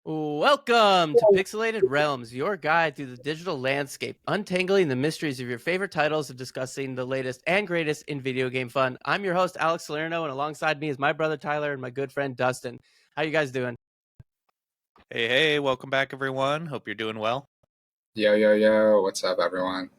Welcome to Pixelated Realms, your guide through the digital landscape, untangling the mysteries of your favorite titles and discussing the latest and greatest in video game fun. I'm your host, Alex Salerno, and alongside me is my brother Tyler and my good friend Dustin. How you guys doing? Hey, welcome back, everyone. Hope you're doing well. Yo, what's up, everyone?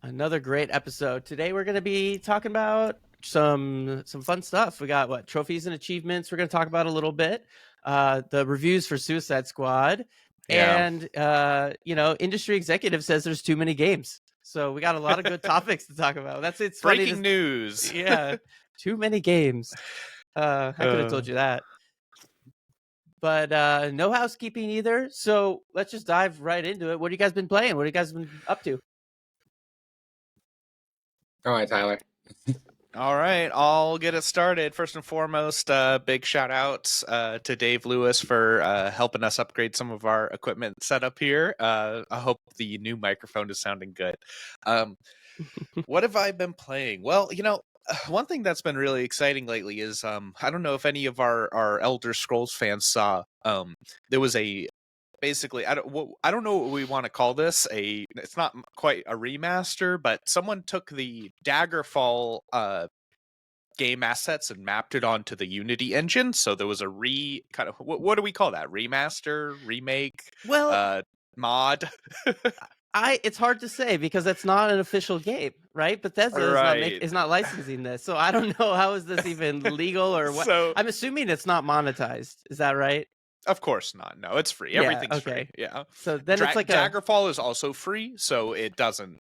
Another great episode. Today we're going to be talking about some fun stuff. We got trophies and achievements we're going to talk about a little bit. The reviews for Suicide Squad. Yeah. And industry executive says there's too many games. So we got a lot of good topics to talk about. It's Breaking funny news. Yeah. Too many games. I could have told you that. But no housekeeping either. So let's just dive right into it. What have you guys been playing? What have you guys been up to? All right, Tyler. All right, I'll get it started. First and foremost, big shout outs to Dave Lewis for helping us upgrade some of our equipment setup here. I hope the new microphone is sounding good. What have I been playing? Well, one thing that's been really exciting lately is I don't know if any of our Elder Scrolls fans saw there was basically I don't know what we want to call this. It's not quite a remaster, but someone took the Daggerfall game assets and mapped it onto the Unity engine. So there was a what do we call that? Remaster, remake, mod. It's hard to say because it's not an official game, right? Bethesda is not licensing this, so I don't know how is this even legal or what. So, I'm assuming it's not monetized. Is that right? Of course not. No, it's free. Everything's free. Yeah. So then it's like Daggerfall is also free, so it doesn't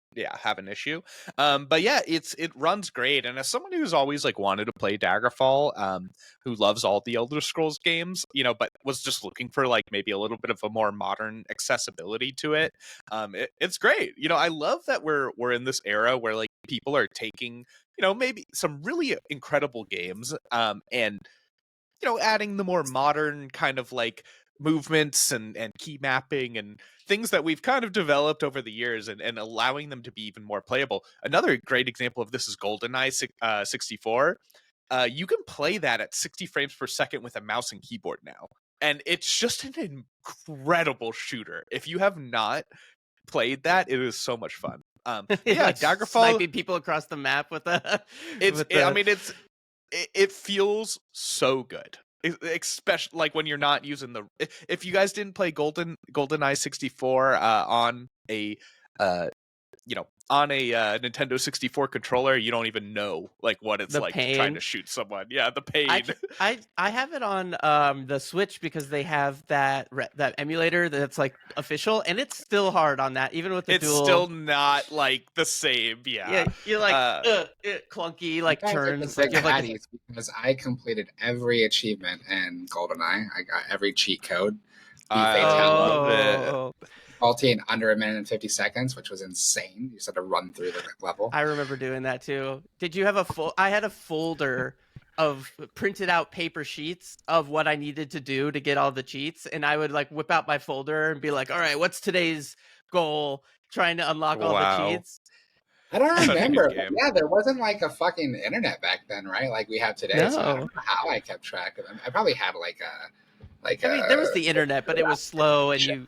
have an issue. But yeah, it runs great. And as someone who's always wanted to play Daggerfall, who loves all the Elder Scrolls games, but was just looking for maybe a little bit of a more modern accessibility to it, it's great. I love that we're in this era where people are taking maybe some really incredible games and adding the more modern kind of movements and key mapping and things that we've kind of developed over the years and allowing them to be even more playable. Another great example of this is GoldenEye 64. You can play that at 60 frames per second with a mouse and keyboard now. And it's just an incredible shooter. If you have not played that, it is so much fun. Daggerfall, sniping people across the map with a. It feels so good, especially when you're not using if you guys didn't play GoldenEye 64 on a Nintendo 64 controller, you don't even know what it's trying to shoot someone. Yeah, the pain. I have it on the Switch because they have that emulator that's official, and it's still hard on that, even with the dual. It's still not the same. Yeah, you're clunky turns. Because I completed every achievement in GoldenEye. I got every cheat code. Fatality in under 1 minute and 50 seconds, which was insane. You just had to run through the level. I remember doing that too. Did you have I had a folder of printed out paper sheets of what I needed to do to get all the cheats, and I would whip out my folder and be like, all right, what's today's goal? Trying to unlock all the cheats. I don't remember. Yeah, there wasn't a fucking internet back then, right? Like we have today. No. So I don't know how I kept track of them. I probably had there was the internet, but it was slow, and you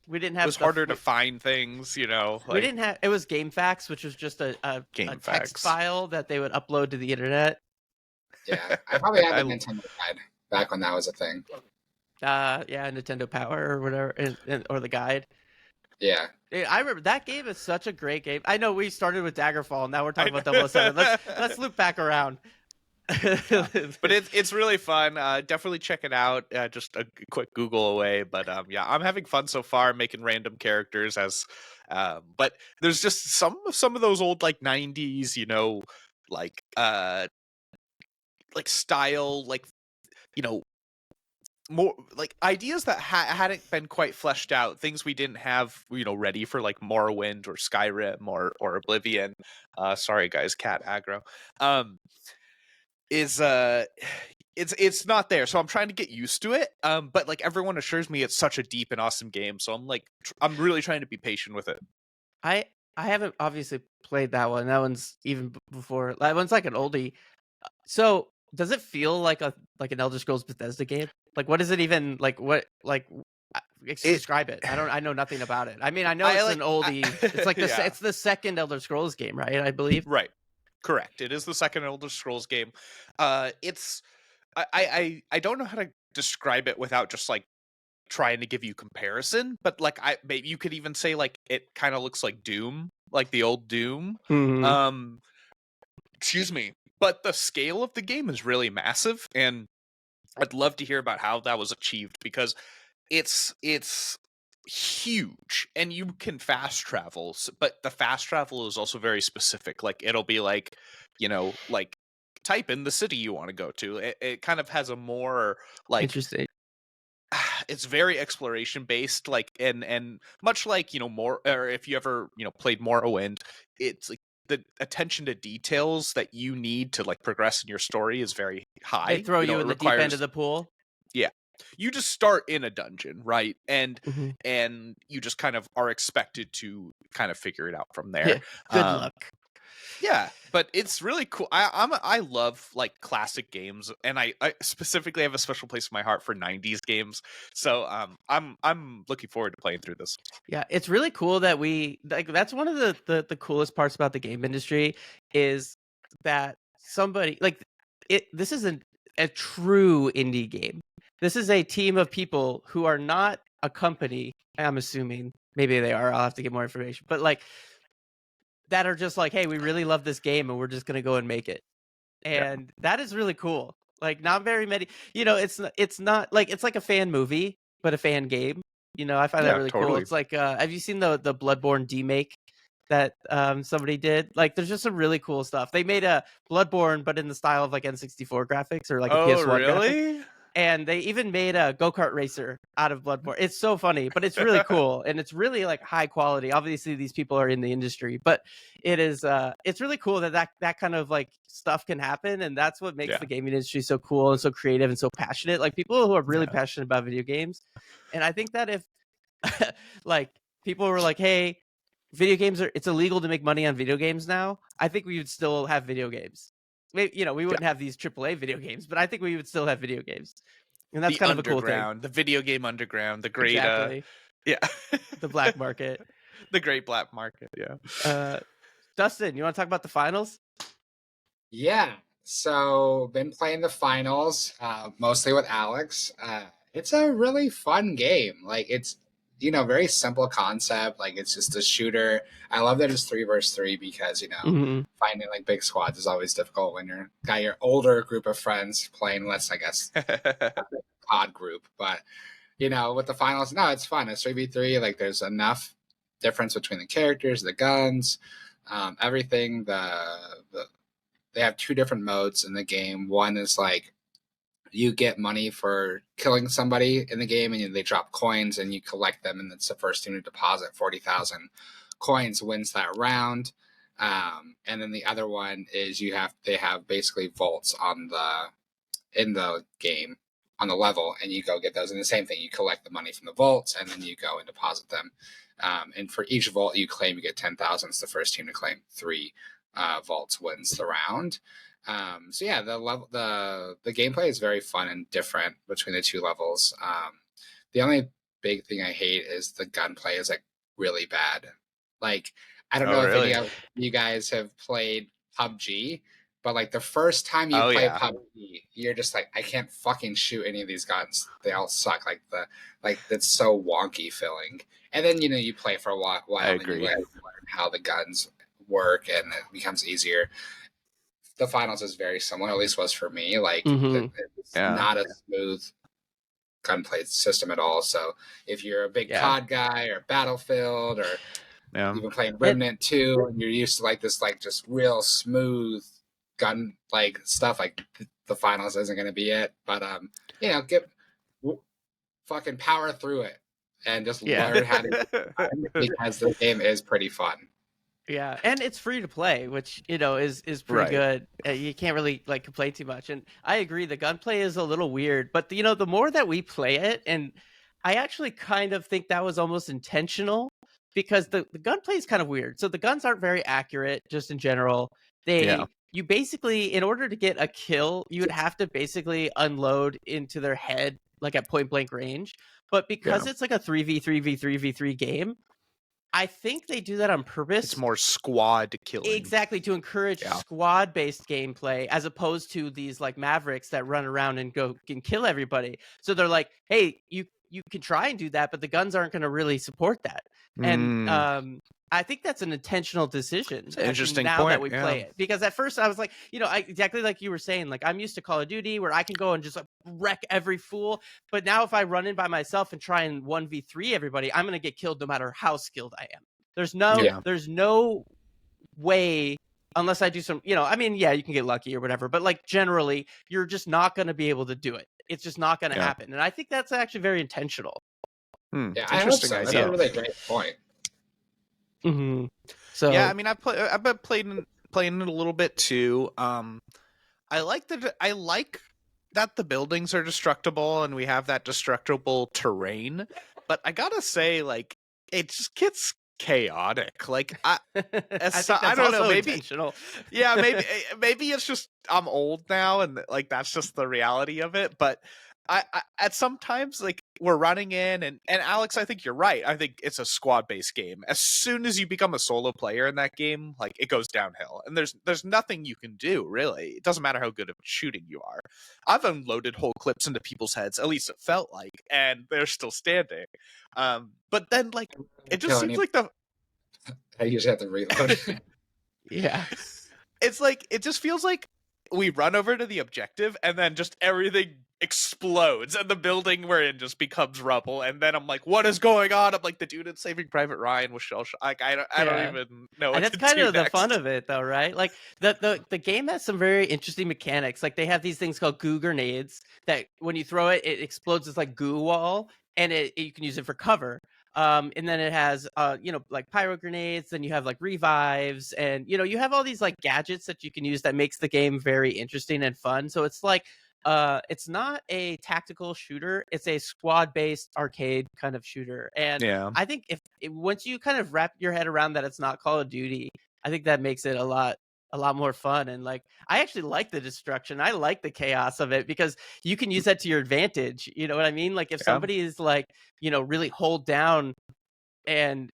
we didn't have. It was harder to find things, we didn't have. It was GameFAQs, which was just a text file that they would upload to the internet. Yeah, I probably had the Nintendo Guide back when that was a thing. Nintendo Power or whatever, or the guide. Yeah. I remember that game is such a great game. I know we started with Daggerfall, now we're talking about 007. Let's loop back around. But it's really fun. Definitely check it out. Just a quick Google away. But I'm having fun so far making random characters but there's just some of those old 90s, style, more ideas that hadn't been quite fleshed out, things we didn't have ready for Morrowind or Skyrim or Oblivion. Sorry guys, cat aggro. It's not there, so I'm trying to get used to it. But everyone assures me it's such a deep and awesome game, so I'm really trying to be patient with it. I haven't obviously played that one. That one's even before. That one's an oldie. So does it feel like an Elder Scrolls Bethesda game? Like, what is it even like? What like? Describe it. I know nothing about it. I mean, I know I it's like an oldie. It's like yeah. it's the second Elder Scrolls game, right? I believe. Right. Correct. It is the second Elder Scrolls game. It's I don't know how to describe it without just like trying to give you comparison, but like maybe you could even say like it kind of looks like Doom, like the old Doom. Mm-hmm. Excuse me. But the scale of the game is really massive, and I'd love to hear about how that was achieved because it's huge and you can fast travel, but the fast travel is also very specific. Like it'll be like, like type in the city you want to go to. It kind of has a more like Interesting. it's very exploration based, like and much like more, or if you ever played Morrowind, it's like the attention to details that you need to like progress in your story is very high. They throw you It in the deep end of requires, the pool. yeah, you just start in a dungeon, right? Mm-hmm. And you just kind of are expected to kind of figure it out from there. Yeah. Good luck. Yeah, but it's really cool. I love like classic games, and I specifically have a special place in my heart for 90s games. So I'm looking forward to playing through this. Yeah, it's really cool that we like. That's one of the coolest parts about the game industry is that somebody like it. This isn't a true indie game. This is a team of people who are not a company. I'm assuming maybe they are. I'll have to get more information, but like that are just like, hey, we really love this game and we're just gonna go and make it. And that is really cool. Like not very many, it's not like it's like a fan movie, but a fan game. I find that really cool. Totally. It's like have you seen the Bloodborne demake that somebody did? Like there's just some really cool stuff. They made a Bloodborne but in the style of like N64 graphics or like a PS1 graphic. Really? And they even made a go-kart racer out of Bloodborne. It's so funny, but it's really cool and it's really like high quality. Obviously these people are in the industry, but it is it's really cool that kind of like stuff can happen, and that's what makes the gaming industry so cool and so creative and so passionate. Like people who are really passionate about video games. And I think that if like people were like, "Hey, video games it's illegal to make money on video games now," I think we would still have video games. Maybe, we wouldn't have these AAA video games, but I think we would still have video games. And that's The kind of a cool thing. The video game underground, the great Exactly. yeah. The black market. The great black market, yeah. Dustin, you want to talk about the finals? Yeah. So been playing the finals, mostly with Alex. It's a really fun game. Like it's very simple concept. Like it's just a shooter. I love that it's 3 versus 3 because finding like big squads is always difficult when you're got your older group of friends playing less, I guess, pod group. But with the finals, no, it's fun. It's 3v3. Like there's enough difference between the characters, the guns, everything. They have 2 different modes in the game. One is like you get money for killing somebody in the game, and they drop coins, and you collect them, and it's the first team to deposit 40,000 coins wins that round. And then the other one is they have basically vaults in the game on the level, and you go get those. And the same thing, you collect the money from the vaults, and then you go and deposit them. And for each vault you claim, you get 10,000. It's the first team to claim 3 vaults wins the round. So yeah, the gameplay is very fun and different between the 2 levels. The only big thing I hate is the gunplay is like really bad. Like I don't know if any of you guys have played PUBG, but like the first time you play PUBG, you're just like, I can't fucking shoot any of these guns. They all suck. Like that's so wonky feeling. And then you play for a while and you learn how the guns work, and it becomes easier. The finals is very similar, at least was for me. Like it's not a smooth gunplay system at all. So if you're a big COD guy or Battlefield or you've been playing Remnant 2 and you're used to like this like just real smooth gun like stuff, like the finals isn't going to be it. But get fucking power through it and just learn how to do it, because the game is pretty fun. Yeah, and it's free to play, which is pretty good. You can't really like complain too much. And I agree, the gunplay is a little weird, but the more that we play it, and I actually kind of think that was almost intentional, because the gunplay is kind of weird. So the guns aren't very accurate, just in general. They you basically, in order to get a kill, you would have to basically unload into their head like at point blank range. But because it's like a 3v3v3v3 game, I think they do that on purpose. It's more squad killing. Exactly, to encourage squad-based gameplay as opposed to these like Mavericks that run around and go and kill everybody. So they're like, hey, you can try and do that, but the guns aren't going to really support that. And I think that's an intentional decision. It's an interesting now point, that we play it, because at first I was like, exactly like you were saying, like I'm used to Call of Duty where I can go and just like wreck every fool. But now if I run in by myself and try and 1v3 everybody, I'm going to get killed no matter how skilled I am. There's no way, unless I do some, you can get lucky or whatever, but like generally you're just not going to be able to do it. It's just not going to happen. And I think that's actually very intentional. Yeah, I hope so. That's a really great point. Mm-hmm. So yeah, I mean, I've been playing it a little bit too. I like that the buildings are destructible and we have that destructible terrain, but I gotta say, like, it just gets chaotic. Like, I don't know, maybe intentional. Yeah, maybe it's just I'm old now and like that's just the reality of it. But I at sometimes like we're running in and Alex, I think you're right. I think it's a squad based game. As soon as you become a solo player in that game, like it goes downhill, and there's nothing you can do really. It doesn't matter how good of shooting you are. I've unloaded whole clips into people's heads, at least it felt like, and they're still standing. But then like it just seems like I usually have to reload. Yeah. It's like, it just feels like we run over to the objective and then just everything explodes and the building we're in just becomes rubble. And then I'm like, what is going on? I'm like, the dude in Saving Private Ryan was shell shocked. Like, I don't even know what and that's to kind do of next. the fun of it though, right? Like the game has some very interesting mechanics. Like they have these things called goo grenades that when you throw it, it explodes this like goo wall, and you can use it for cover. And then it has like pyro grenades, then you have like revives, and you have all these like gadgets that you can use that makes the game very interesting and fun. So it's like it's not a tactical shooter, it's a squad based arcade kind of shooter. And I think if once you kind of wrap your head around that it's not Call of Duty, I think that makes it a lot more fun. And like I actually like the destruction, I like the chaos of it, because you can use that to your advantage. You know what I mean? Like if somebody is like really hold down and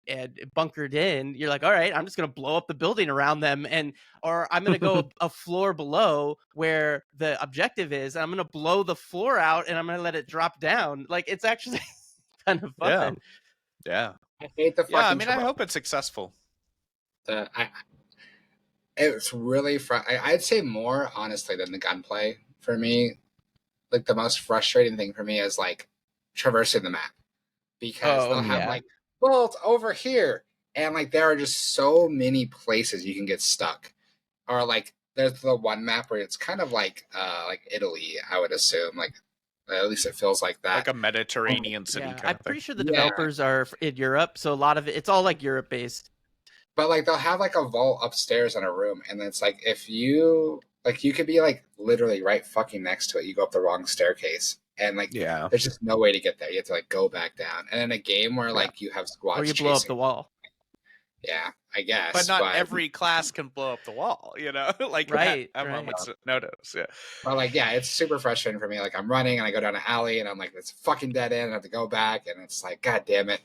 bunkered in, you're like, all right, I'm just gonna blow up the building around them, or I'm gonna go a floor below where the objective is, and I'm gonna blow the floor out and I'm gonna let it drop down. Like it's actually kind of fun. Yeah. I hate the fucking I mean, I hope it's successful. It's really I'd say more honestly than the gunplay for me. Like the most frustrating thing for me is like traversing the map, because they'll have like bolt over here, and like there are just so many places you can get stuck. Or like there's the one map where it's kind of like Italy, I would assume, like at least it feels like that, like a Mediterranean city. Yeah, kind I'm of pretty thing. sure the developers are in Europe, so a lot of it's all like Europe based. But like they'll have like a vault upstairs in a room, and it's like if you could be like literally right fucking next to it, you go up the wrong staircase, and like there's just no way to get there. You have to like go back down. And in a game where like you have squads, or you blow up the wall. Yeah, I guess. But not every class can blow up the wall, like right. at moment's notice. Yeah. But like, yeah, it's super frustrating for me. Like I'm running and I go down an alley and I'm like, it's fucking dead end. I have to go back, and it's like, God damn it.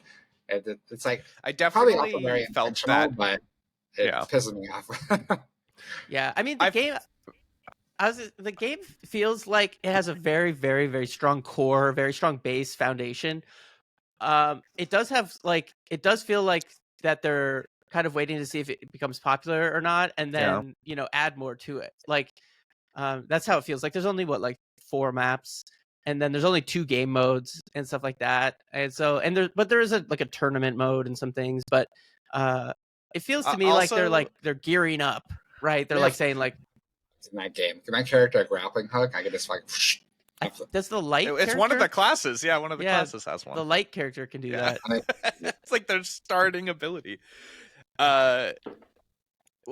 It's like I definitely probably also very felt intentional, that, but it pisses me off. Yeah, I mean the game feels like it has a very, very, very strong core, very strong base foundation. It does feel like that they're kind of waiting to see if it becomes popular or not, and then add more to it. Like that's how it feels. Like there's only 4 maps, and then there's only 2 game modes and stuff like that. And so there is a tournament mode and some things, but it feels to me also, like they're gearing up, right? They're like saying like, in that game, can my character a grappling hook? I can just like. Does the light? It's one of the classes. Yeah, one of the classes has one. The light character can do that. It's like their starting ability. What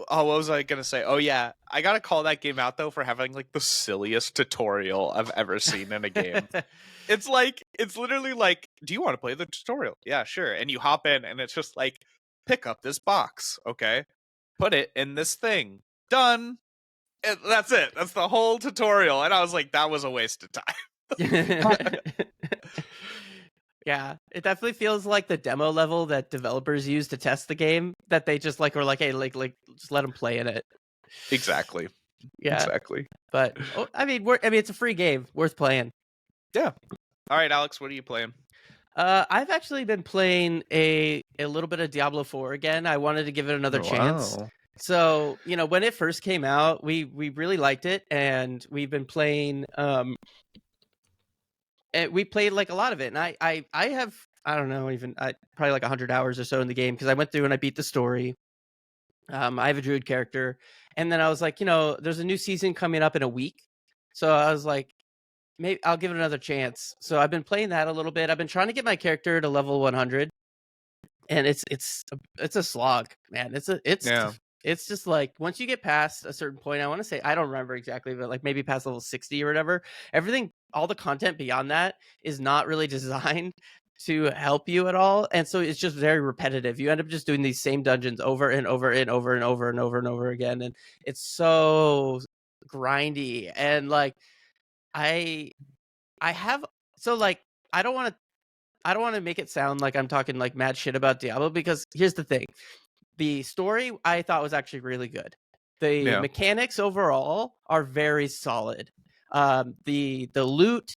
was I gonna say? Oh yeah, I gotta call that game out though for having like the silliest tutorial I've ever seen in a game. It's literally like, do you want to play the tutorial? Yeah, sure. And you hop in, and it's just like, pick up this box, okay? Put it in this thing. Done. And that's it. That's the whole tutorial. And I was like, that was a waste of time. Yeah, it definitely feels like the demo level that developers use to test the game that they just like were like, hey, like just let them play in it. Exactly. Yeah, Exactly. but I mean, it's a free game, worth playing. Yeah. All right, Alex, what are you playing? I've actually been playing a little bit of Diablo 4 again. I wanted to give it another chance. Wow. So, when it first came out, we really liked it, and we've been playing we played like a lot of it, and I have, I don't know, even probably like 100 hours or so in the game, because I went through and I beat the story. I have a druid character, and then I was like, there's a new season coming up in a week, so I was like, maybe I'll give it another chance. So I've been playing that a little bit. I've been trying to get my character to level 100, and it's a slog, man. Yeah. It's just like once you get past a certain point, I want to say, I don't remember exactly, but like maybe past level 60 or whatever, everything, all the content beyond that is not really designed to help you at all, and so it's just very repetitive. You end up just doing these same dungeons over and over and over and over and over and over again, and it's so grindy. And like I have, so like I don't want to make it sound like I'm talking like mad shit about Diablo, because here's the thing. The story I thought was actually really good. The Yeah. mechanics overall are very solid. The loot,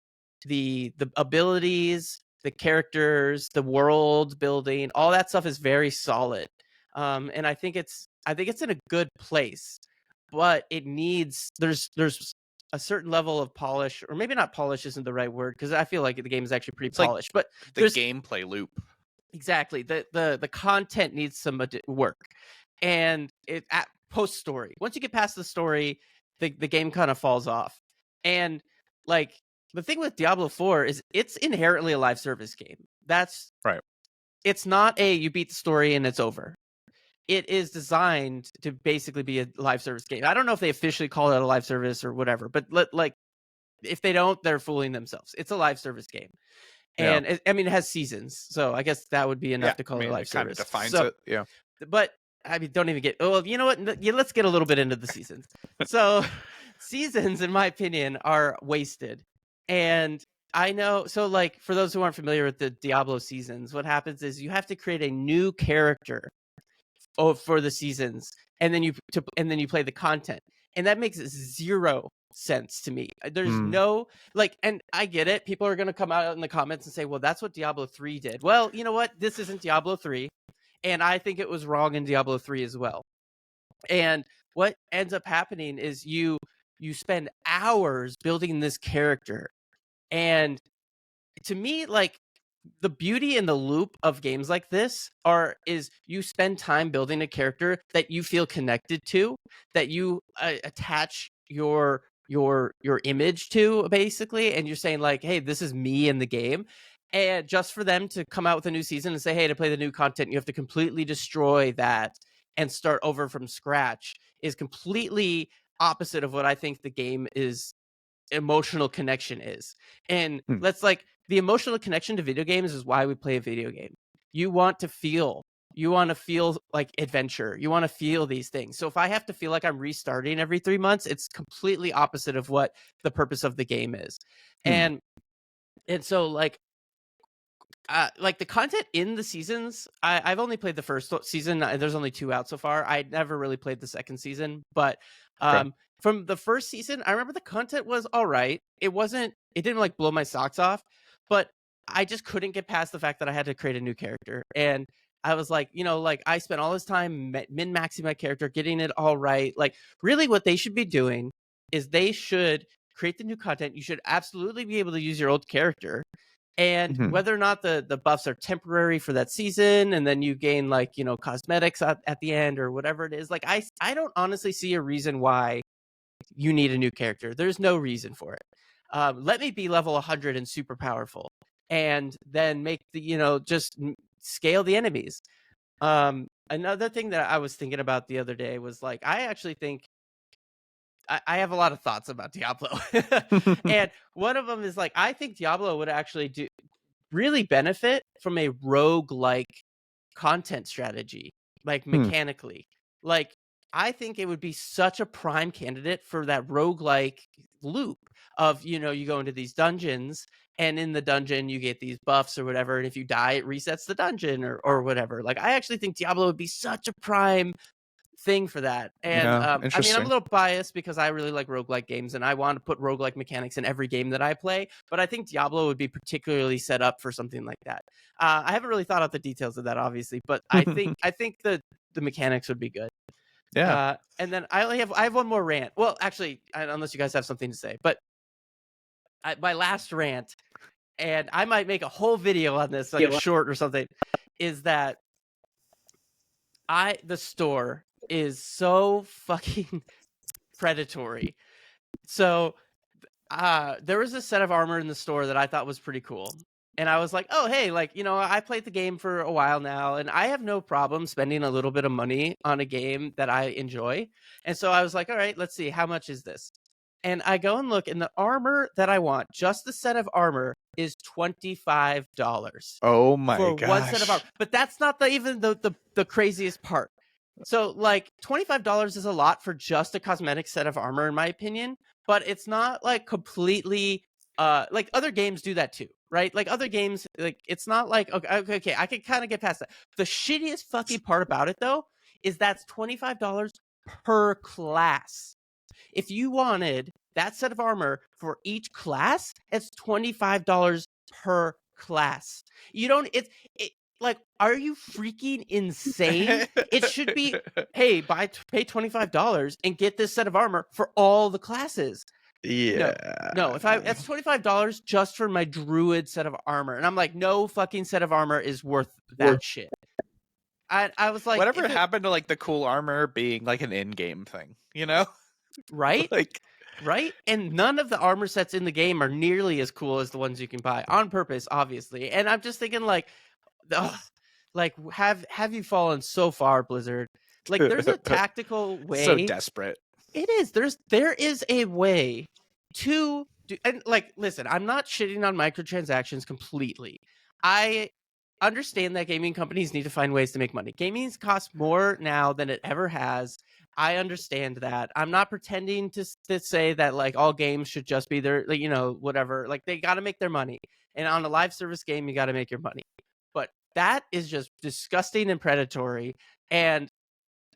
the abilities, the characters, the world building, all that stuff is very solid. And I think it's in a good place, but it needs, there's a certain level of polish, or maybe not polish isn't the right word, because I feel like the game is actually pretty It's like polished, but the there's gameplay loop. exactly the content needs some work, and it at post story, once you get past the story, the game kind of falls off. And like the thing with Diablo 4 is it's inherently a live service game. That's Right. It's not a you beat the story and it's over. It is designed to basically be a live service game. I don't know if they officially call it a live service or whatever, but like if they don't, they're fooling themselves. It's a live service game. Yeah. And it has seasons, so I guess that would be enough to call it a live it kind service. of defines So, it. Yeah. but I mean, don't even get. Well, you know what? Yeah, let's get a little bit into the seasons. So, seasons, in my opinion, are wasted. And I know. So, like, for those who aren't familiar with the Diablo seasons, what happens is you have to create a new character for the seasons, and then you play the content, and that makes zero sense to me. There's no, like, and I get it. People are going to come out in the comments and say, well, that's what Diablo 3 did. Well, you know what? This isn't Diablo 3. And I think it was wrong in Diablo 3 as well. And what ends up happening is you spend hours building this character. And to me, like, the beauty and the loop of games like this is you spend time building a character that you feel connected to, that you attach your image to, basically, and you're saying like, hey, this is me in the game. And just for them to come out with a new season and say, hey, to play the new content, you have to completely destroy that and start over from scratch is completely opposite of what I think the game is emotional connection is. And let's like, the emotional connection to video games is why we play a video game. You want to feel like adventure. You want to feel these things. So if I have to feel like I'm restarting every 3 months, it's completely opposite of what the purpose of the game is. And so like the content in the seasons, I've only played the first season. There's only 2 out so far. I never really played the second season, but from the first season, I remember the content was all right. It didn't like blow my socks off, but I just couldn't get past the fact that I had to create a new character. And I was like, like I spent all this time min-maxing my character, getting it all right. Like, really what they should be doing is they should create the new content. You should absolutely be able to use your old character. And whether or not the buffs are temporary for that season, and then you gain like, cosmetics at the end or whatever it is, like I don't honestly see a reason why you need a new character. There's no reason for it. Let me be level 100 and super powerful, and then make the, just scale the enemies. Another thing that I was thinking about the other day was like, I actually think I have a lot of thoughts about Diablo. And one of them is like, I think Diablo would actually really benefit from a rogue-like content strategy, like mechanically. Like, I think it would be such a prime candidate for that roguelike loop of, you go into these dungeons, and in the dungeon you get these buffs or whatever, and if you die, it resets the dungeon or whatever. Like, I actually think Diablo would be such a prime thing for that. And Yeah, I mean, I'm a interesting. little biased because I really like roguelike games and I want to put roguelike mechanics in every game that I play, but I think Diablo would be particularly set up for something like that. I haven't really thought out the details of that, obviously, but I think the mechanics would be good. Yeah. And then I have one more rant. Well, actually, unless you guys have something to say, but my last rant, and I might make a whole video on this, like a short or something, is that the store is so fucking predatory. So there was a set of armor in the store that I thought was pretty cool. And I was like, oh, hey, like, I played the game for a while now, and I have no problem spending a little bit of money on a game that I enjoy. And so I was like, all right, let's see, how much is this? And I go and look, and the armor that I want, just the set of armor, is $25 Oh my for gosh. one set of armor. But that's not even the craziest part. So, like, $25 is a lot for just a cosmetic set of armor, in my opinion, but it's not like completely like other games do that too, right? Like other games, like it's not like okay, I can kind of get past that. The shittiest fucking part about it though is that's $25 per class. If you wanted that set of armor for each class, it's $25 per class. You don't like, are you freaking insane? It should be, hey, pay $25 and get this set of armor for all the classes. Yeah. No, that's $25 just for my druid set of armor. And I'm like, no fucking set of armor is worth that shit. I was like, whatever happened to like the cool armor being like an in-game thing, right? Like, right? And none of the armor sets in the game are nearly as cool as the ones you can buy on purpose, obviously. And I'm just thinking like, ugh, like have you fallen so far, Blizzard? Like, there's a tactical way. So desperate. It is. There is a way to do, and like, listen, I'm not shitting on microtransactions completely. I understand that gaming companies need to find ways to make money. Gaming costs more now than it ever has. I understand that. I'm not pretending to say that like all games should just be their, like, whatever. Like, they got to make their money. And on a live service game, you got to make your money. But that is just disgusting and predatory. And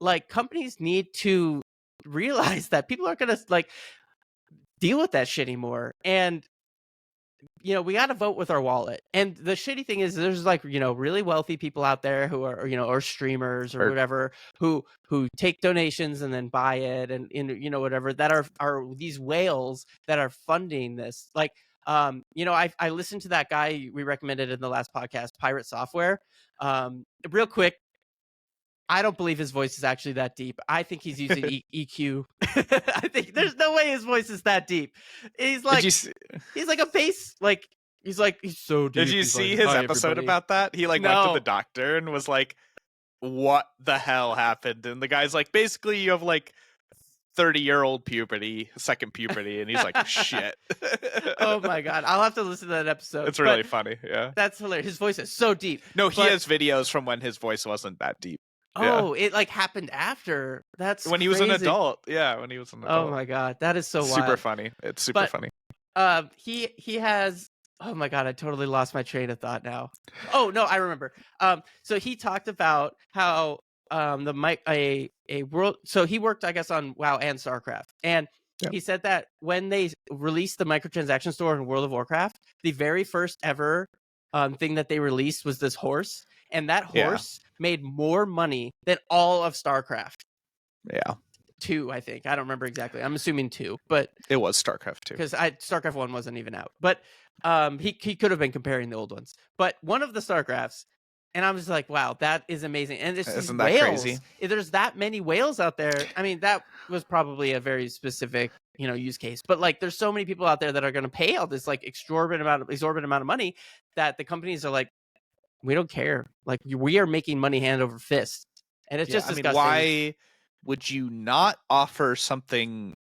like, companies need to realize that people aren't going to like deal with that shit anymore. And we got to vote with our wallet. And the shitty thing is there's like, really wealthy people out there who are, or streamers or whatever, who take donations and then buy it and whatever, that are these whales that are funding this. Like, I listened to that guy we recommended in the last podcast, Pirate Software. Real quick, I don't believe his voice is actually that deep. I think he's using EQ. I think there's no way his voice is that deep. He's like, he's like a bass, like he's so deep. Did you see his episode about that? He like went to the doctor and was like, "What the hell happened?" And the guy's like, "Basically, you have like 30-year-old puberty, second puberty," and he's like, "Shit." Oh my god, I'll have to listen to that episode. It's really funny. Yeah, that's hilarious. His voice is so deep. No, he has videos from when his voice wasn't that deep. Oh, it like happened after. That's when he was an adult. Yeah, when he was an adult. Oh my god, that is so wild. Super funny. It's super funny. He has. Oh my god, I totally lost my train of thought now. Oh no, I remember. So he talked about how a world. So he worked, I guess, on WoW and StarCraft, and he said that when they released the microtransaction store in World of Warcraft, the very first ever thing that they released was this horse. And that horse made more money than all of StarCraft. Yeah. 2, I think. I don't remember exactly. I'm assuming 2, but it was StarCraft 2. Because StarCraft 1 wasn't even out. But he could have been comparing the old ones. But one of the StarCrafts, and I was like, wow, that is amazing. And there's Isn't that whales. Crazy? There's that many whales out there. I mean, that was probably a very specific, use case. But like, there's so many people out there that are going to pay all this like exorbitant amount of money that the companies are like, we don't care. Like, we are making money hand over fist. And it's just disgusting. Why would you not offer something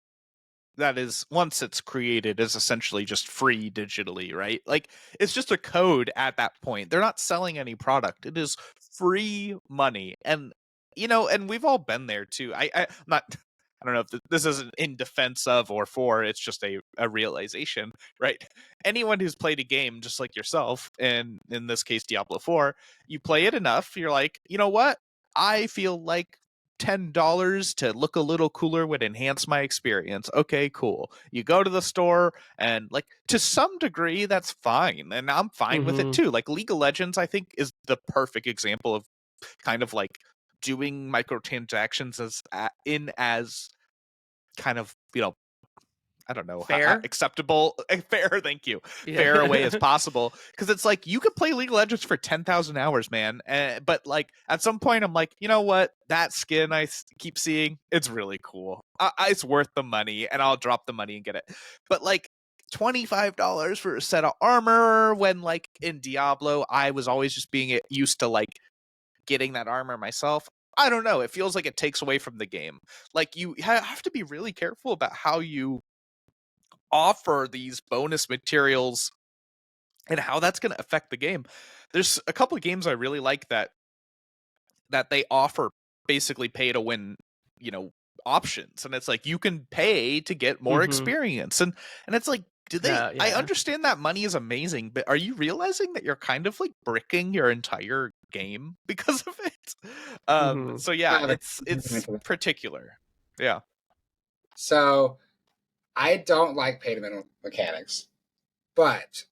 that is, once it's created, is essentially just free digitally, right? Like, it's just a code at that point. They're not selling any product. It is free money. And and we've all been there too. I'm not. I don't know if this isn't in defense of or for. It's just a realization, right? Anyone who's played a game just like yourself, and in this case Diablo 4, you play it enough, you're like, you know what? I feel like $10 to look a little cooler would enhance my experience. Okay, cool. You go to the store, and like to some degree that's fine, and I'm fine with it too. Like League of Legends, I think, is the perfect example of kind of like doing microtransactions as kind of, I don't know, Fair? acceptable, fair, thank you, Yeah. fair a way as possible. Because it's like, you could play League of Legends for 10,000 hours, man. But like, at some point, I'm like, you know what? That skin I keep seeing, it's really cool. It's worth the money, and I'll drop the money and get it. But like, $25 for a set of armor, when like in Diablo, I was always just being used to like getting that armor myself. I don't know. It feels like it takes away from the game. Like, you have to be really careful about how you offer these bonus materials and how that's going to affect the game. There's a couple of games I really like that they offer basically pay to win, options, and it's like you can pay to get more experience, and it's like, do they? Yeah. I understand that money is amazing, but are you realizing that you're kind of like bricking your entire game because of it? So yeah, it's particular. Yeah. So I don't like pay to win mechanics, but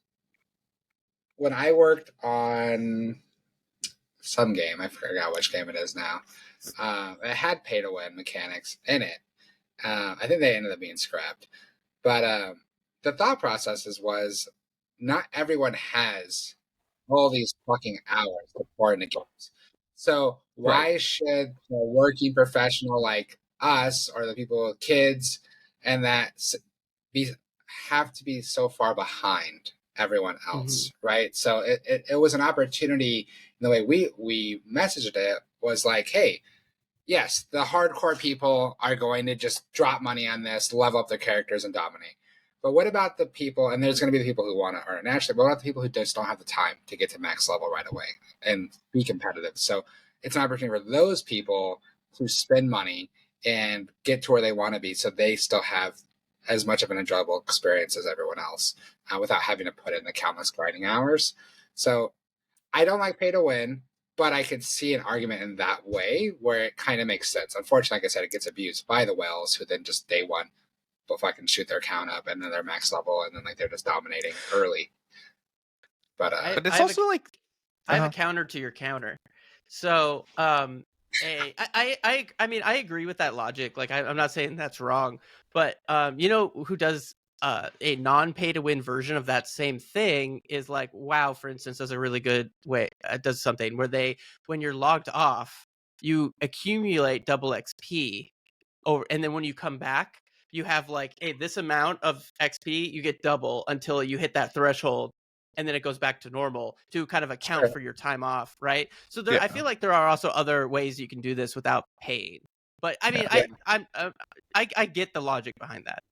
when I worked on some game, I forgot which game it is now, it had pay to win mechanics in it. I think they ended up being scrapped. But the thought processes was not everyone has all these fucking hours to pour into games. So Right. why should a working professional like us or the people with kids and that be have to be so far behind everyone else, right? So it was an opportunity. And the way we messaged it was like, hey, yes, the hardcore people are going to just drop money on this, level up their characters, and dominate. But what about the people, and there's going to be the people who want to earn naturally, but what about the people who just don't have the time to get to max level right away and be competitive? So it's an opportunity for those people to spend money and get to where they want to be so they still have as much of an enjoyable experience as everyone else without having to put in the countless grinding hours. So I don't like pay to win, but I could see an argument in that way where it kind of makes sense. Unfortunately, like I said, it gets abused by the whales who then just day one will fucking shoot their count up and then they're max level and then like they're just dominating early. But But it's also like, I have a counter to your counter. So I mean, I agree with that logic. Like I'm not saying that's wrong, but you know who does a non-pay to win version of that same thing is like WoW, for instance, does a really good way. Does something where when you're logged off, you accumulate double XP over, and then when you come back, you have like, hey, this amount of XP, you get double until you hit that threshold, and then it goes back to normal to kind of account for your time off, right? So I feel like there are also other ways you can do this without paying. But I mean, I get the logic behind that.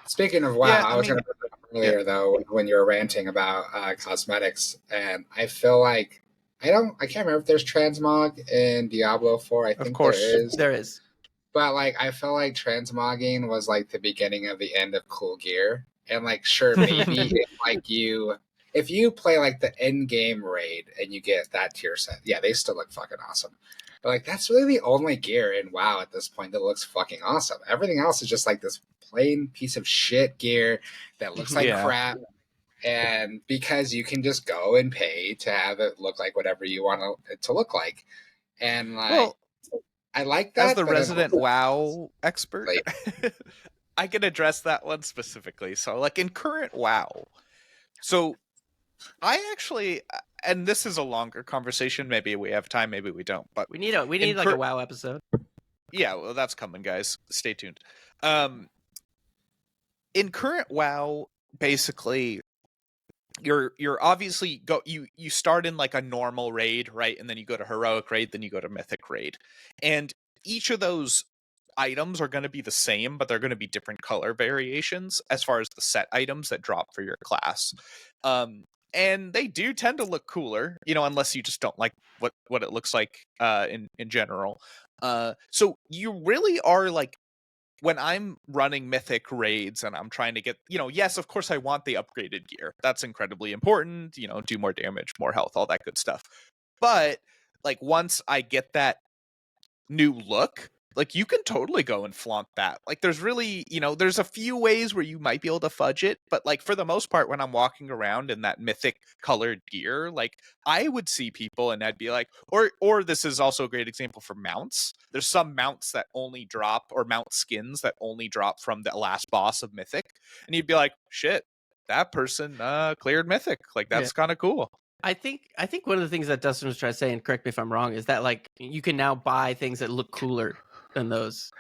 Speaking of WoW, I was going to bring it up earlier though when you were ranting about cosmetics, and I feel like I can't remember if there's transmog in Diablo 4. I think there is. But like I feel like transmogging was like the beginning of the end of cool gear. And like sure, maybe if you play like the end game raid and you get that tier set, yeah, they still look fucking awesome. But like that's really the only gear in WoW at this point that looks fucking awesome. Everything else is just like this plain piece of shit gear that looks like crap. And because you can just go and pay to have it look like whatever you want it to look like. And like I like that. As the resident WoW expert, I can address that one specifically. So like in current WoW, so I actually, and this is a longer conversation, maybe we have time, maybe we don't, but we need like a WoW episode. Yeah, well, that's coming, guys. Stay tuned. In current WoW, basically, you're obviously you start in like a normal raid, right? And then you go to heroic raid, then you go to mythic raid. And each of those items are going to be the same, but they're going to be different color variations as far as the set items that drop for your class. and they do tend to look cooler, unless you just don't like what it looks like in general. So you really are like, when I'm running mythic raids and I'm trying to get, yes, of course I want the upgraded gear. That's incredibly important, do more damage, more health, all that good stuff. But like once I get that new look, like you can totally go and flaunt that. Like there's really, there's a few ways where you might be able to fudge it, but like for the most part, when I'm walking around in that mythic colored gear, like I would see people and I'd be like, or this is also a great example for mounts. There's some mounts that only drop, or mount skins that only drop from the last boss of mythic, and you'd be like, shit, that person cleared mythic. Like that's kind of cool. I think one of the things that Dustin was trying to say, and correct me if I'm wrong, is that like you can now buy things that look cooler than those,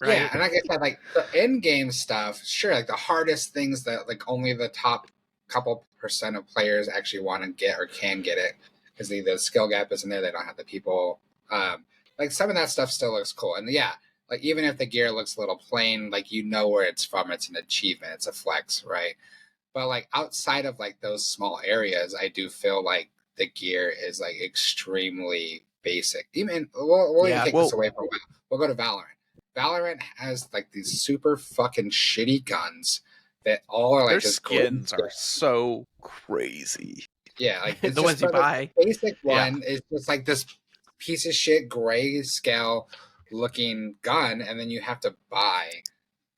right? Yeah, and like I said, like the in-game stuff, sure, like the hardest things that like only the top couple percent of players actually want to get or can get it, because the skill gap isn't there, they don't have the people. Like some of that stuff still looks cool, and yeah, like even if the gear looks a little plain, like where it's from, it's an achievement, it's a flex, right? But like outside of like those small areas, I do feel like the gear is like extremely basic. Even we'll even take this away from WoW. We'll go to Valorant. Valorant has like these super fucking shitty guns that all are like their just skins are so crazy. Yeah, like it's the ones you buy. The basic one is just like this piece of shit gray scale looking gun, and then you have to buy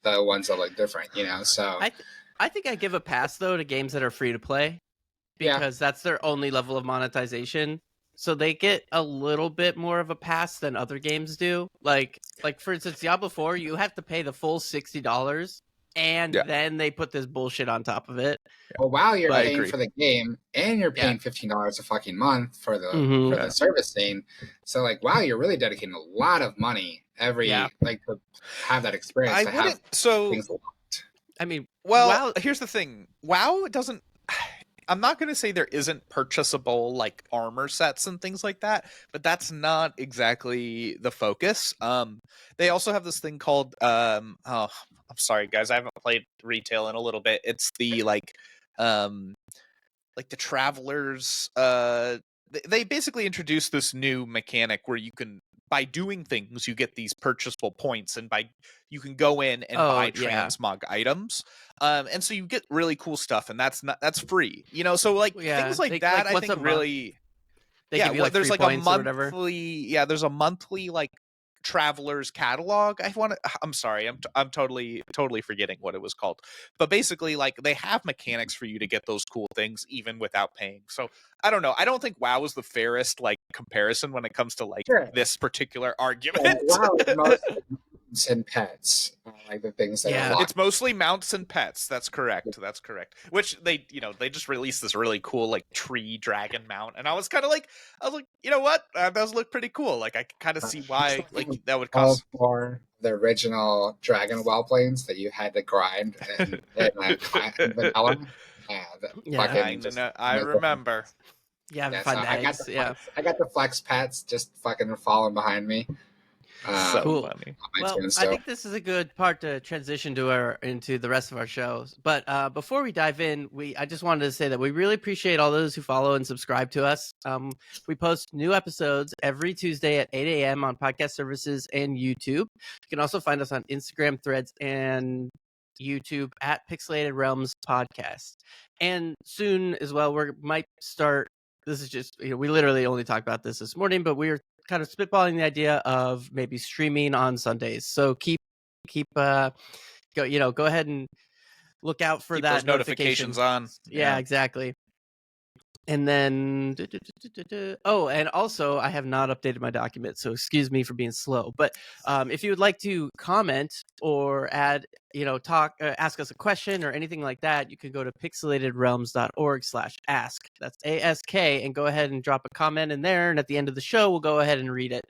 the ones that look different, So I think I give a pass though to games that are free to play, because that's their only level of monetization. So they get a little bit more of a pass than other games do. Like for instance, Diablo 4, you have to pay the full $60, and then they put this bullshit on top of it. Well, while you're paying for the game, and you're paying $15 a fucking month for the servicing, so like, wow, you're really dedicating a lot of money like to have that experience. Things locked. I mean, well, here's the thing: WoW doesn't. I'm not going to say there isn't purchasable like armor sets and things like that, but that's not exactly the focus. They also have this thing called I'm sorry guys, I haven't played retail in a little bit. It's the like the travelers. They basically introduced this new mechanic where you can, by doing things, you get these purchasable points, and you can go in and buy transmog items. And so you get really cool stuff, and that's free. So like things like that, I think really. They give you like there's like a monthly. There's a monthly like travelers catalog. I'm sorry, I'm totally forgetting what it was called, but basically like they have mechanics for you to get those cool things even without paying. So I don't know, I don't think WoW is the fairest like comparison when it comes to like this particular argument. WoW is mostly mounts and pets, like the things that are locked. It's mostly mounts and pets. That's correct. Which they just released this really cool like tree dragon mount, and I was like, you know what, that does look pretty cool. Like I can kind of see why like that would cost for the original Dragon Well planes that you had to grind in vanilla. I remember. I got the flex pets just fucking falling behind me. Cool. Funny. Well, I think this is a good part to transition into the rest of our shows. But before we dive in, I just wanted to say that we really appreciate all those who follow and subscribe to us. We post new episodes every Tuesday at 8 a.m. on podcast services and YouTube. You can also find us on Instagram, Threads, and YouTube at Pixelated Realms Podcast. And soon as well, we might start. This is just, we literally only talked about this morning, but we're kind of spitballing the idea of maybe streaming on Sundays. So keep go ahead and look out for that those notifications on. Yeah, exactly. And then and also I have not updated my document, so excuse me for being slow. But if you would like to comment or add, talk, ask us a question or anything like that, you can go to pixelatedrealms.org/ask. That's ASK, and go ahead and drop a comment in there. And at the end of the show, we'll go ahead and read it.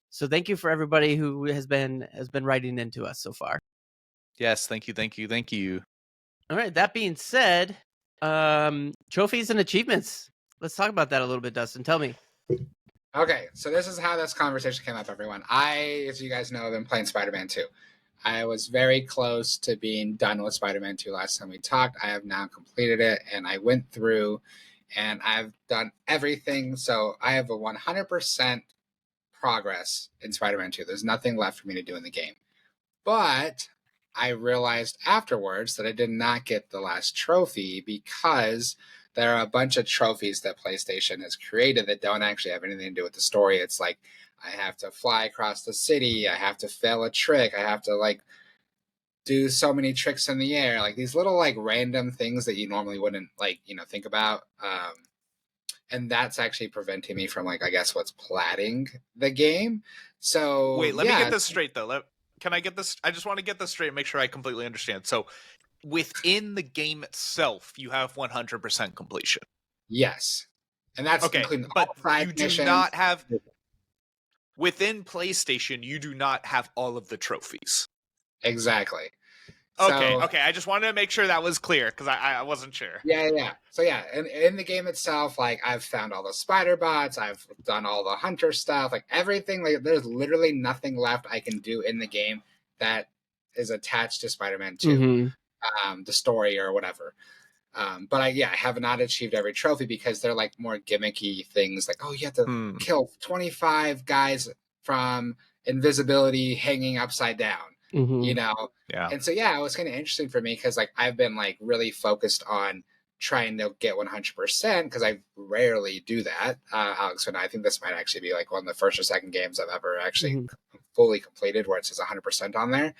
So thank you for everybody who has been writing into us so far. Yes, thank you. All right. That being said, trophies and achievements. Let's talk about that a little bit, Dustin. Tell me. Okay, so this is how this conversation came up, everyone. As you guys know, I've been playing Spider-Man 2. I was very close to being done with Spider-Man 2 last time we talked. I have now completed it, and I went through and I've done everything. So I have a 100% progress in Spider-Man 2. There's nothing left for me to do in the game. But I realized afterwards that I did not get the last trophy because there are a bunch of trophies that PlayStation has created that don't actually have anything to do with the story. It's like I have to fly across the city, I have to fail a trick, I have to like do so many tricks in the air, like these little like random things that you normally wouldn't like, think about. And that's actually preventing me from like I guess what's platting the game. So Wait, let me yeah, get this straight though. Can I get this? I just want to get this straight and make sure I completely understand. So, within the game itself, you have 100% completion. yes, and that's Okay, including but all side you do missions. not have within PlayStation. You do not have all of the trophies. Exactly. Okay, So okay. I just wanted to make sure that was clear because I wasn't sure. yeah. So yeah, in the game itself, like I've found all the spider bots, I've done all the hunter stuff, like everything. Like there's literally nothing left I can do in the game that is attached to Spider-Man 2, the story or whatever. But I have not achieved every trophy because they're like more gimmicky things. Like, oh, you have to kill 25 guys from invisibility hanging upside down, you know? Yeah. And so, yeah, it was kind of interesting for me because like I've been like really focused on trying to get 100% because I rarely do that. Alex, and I think this might actually be like one of the first or second games I've ever actually fully completed where it says 100% on there.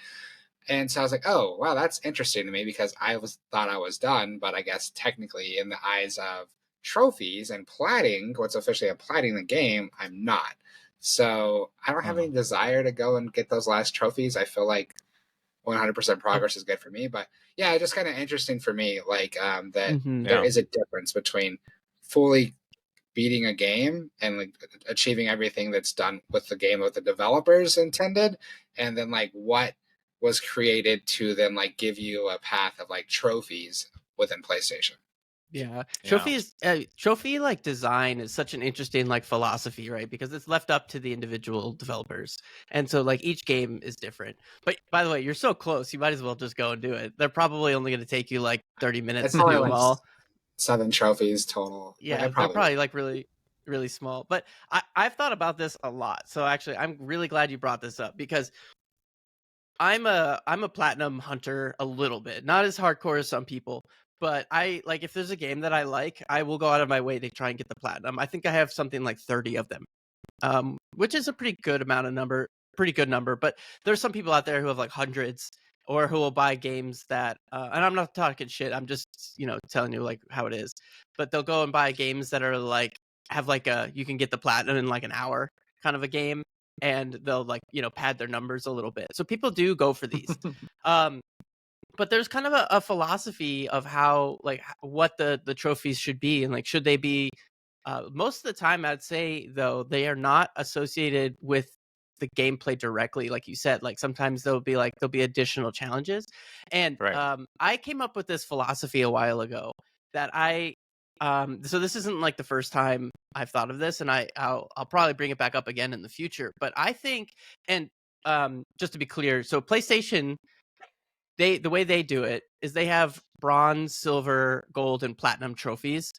And so I was like, oh, wow, that's interesting to me because thought I was done, but I guess technically in the eyes of trophies and platting, what's officially a platting the game, I'm not. So I don't have any desire to go and get those last trophies. I feel like 100% progress is good for me. But yeah, it's just kind of interesting for me, like that there is a difference between fully beating a game and like achieving everything that's done with the game with the developers intended, and then like what was created to then like give you a path of like trophies within PlayStation. Yeah. Trophy like design is such an interesting like philosophy, right? Because it's left up to the individual developers. And so like each game is different. But by the way, you're so close, you might as well just go and do it. They're probably only going to take you like 30 minutes It's to only do like them all. 7 trophies total. Like I Yeah, they're probably probably like really really small. But I've thought about this a lot. So actually I'm really glad you brought this up because I'm a platinum hunter a little bit, not as hardcore as some people, but I like if there's a game that I like, I will go out of my way to try and get the platinum. I think I have something like 30 of them, which is a pretty good number. But there's some people out there who have like hundreds or who will buy games that, and I'm not talking shit. I'm just telling you like how it is. But they'll go and buy games that are like have like you can get the platinum in like an hour kind of a game, and they'll like pad their numbers a little bit. So people do go for these. um but there's kind of a philosophy of how like what the trophies should be, and like should they be most of the time I'd say though they are not associated with the gameplay directly, like you said. Like sometimes there'll be additional challenges, and Right. I came up with this philosophy a while ago that so this isn't like the first time I've thought of this, and I'll probably bring it back up again in the future. But I think, and just to be clear, so PlayStation, the way they do it is they have bronze, silver, gold, and platinum trophies.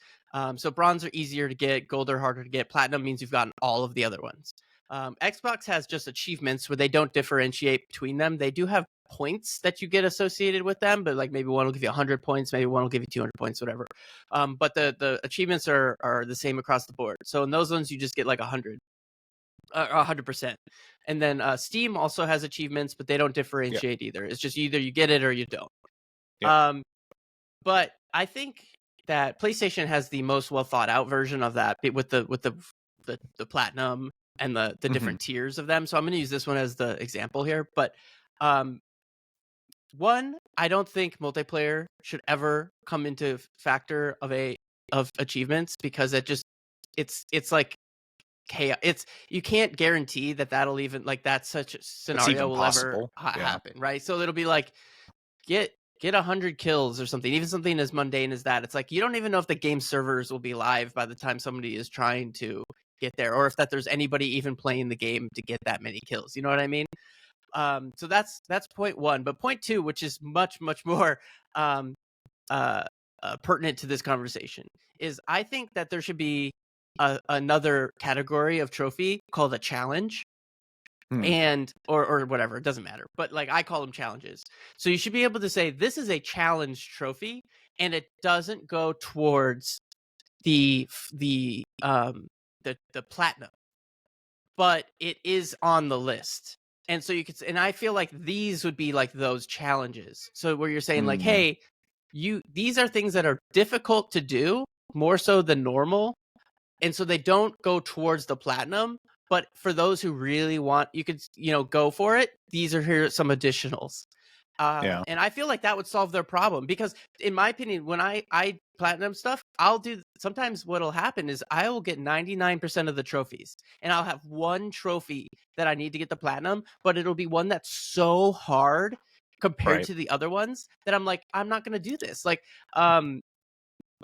So bronze are easier to get, gold are harder to get, platinum means you've gotten all of the other ones. Xbox has just achievements where they don't differentiate between them. They do have points that you get associated with them, but like maybe one will give you 100 points, maybe one will give you 200 points, whatever. But the achievements are the same across the board. So in those ones, you just get like 100%. And then Steam also has achievements, but they don't differentiate either. It's just either you get it or you don't. But I think that PlayStation has the most well thought out version of that with the platinum and the different tiers of them. So I'm going to use this one as the example here. But one, I don't think multiplayer should ever come into factor of achievements because it's like chaos. You can't guarantee that'll even like that such a scenario will ever happen, right? So it'll be like get 100 kills or something, even something as mundane as that. It's like you don't even know if the game servers will be live by the time somebody is trying to get there, or if there's anybody even playing the game to get that many kills. You know what I mean? So that's point one. But point two, which is much more um uh pertinent to this conversation is I think that there should be another category of trophy called a challenge. And or whatever, it doesn't matter, but like I call them challenges. So you should be able to say this is a challenge trophy, and it doesn't go towards the platinum, but it is on the list. And so you could, and I feel like these would be like those challenges. So where you're saying like, hey, these are things that are difficult to do more so than normal, and so they don't go towards the platinum. But for those who really want, you could, go for it. These are here some additionals. And I feel like that would solve their problem, because in my opinion, when I platinum stuff, sometimes what'll happen is I will get 99% of the trophies, and I'll have one trophy that I need to get the platinum, but it'll be one that's so hard compared to the other ones that I'm like, I'm not going to do this. Like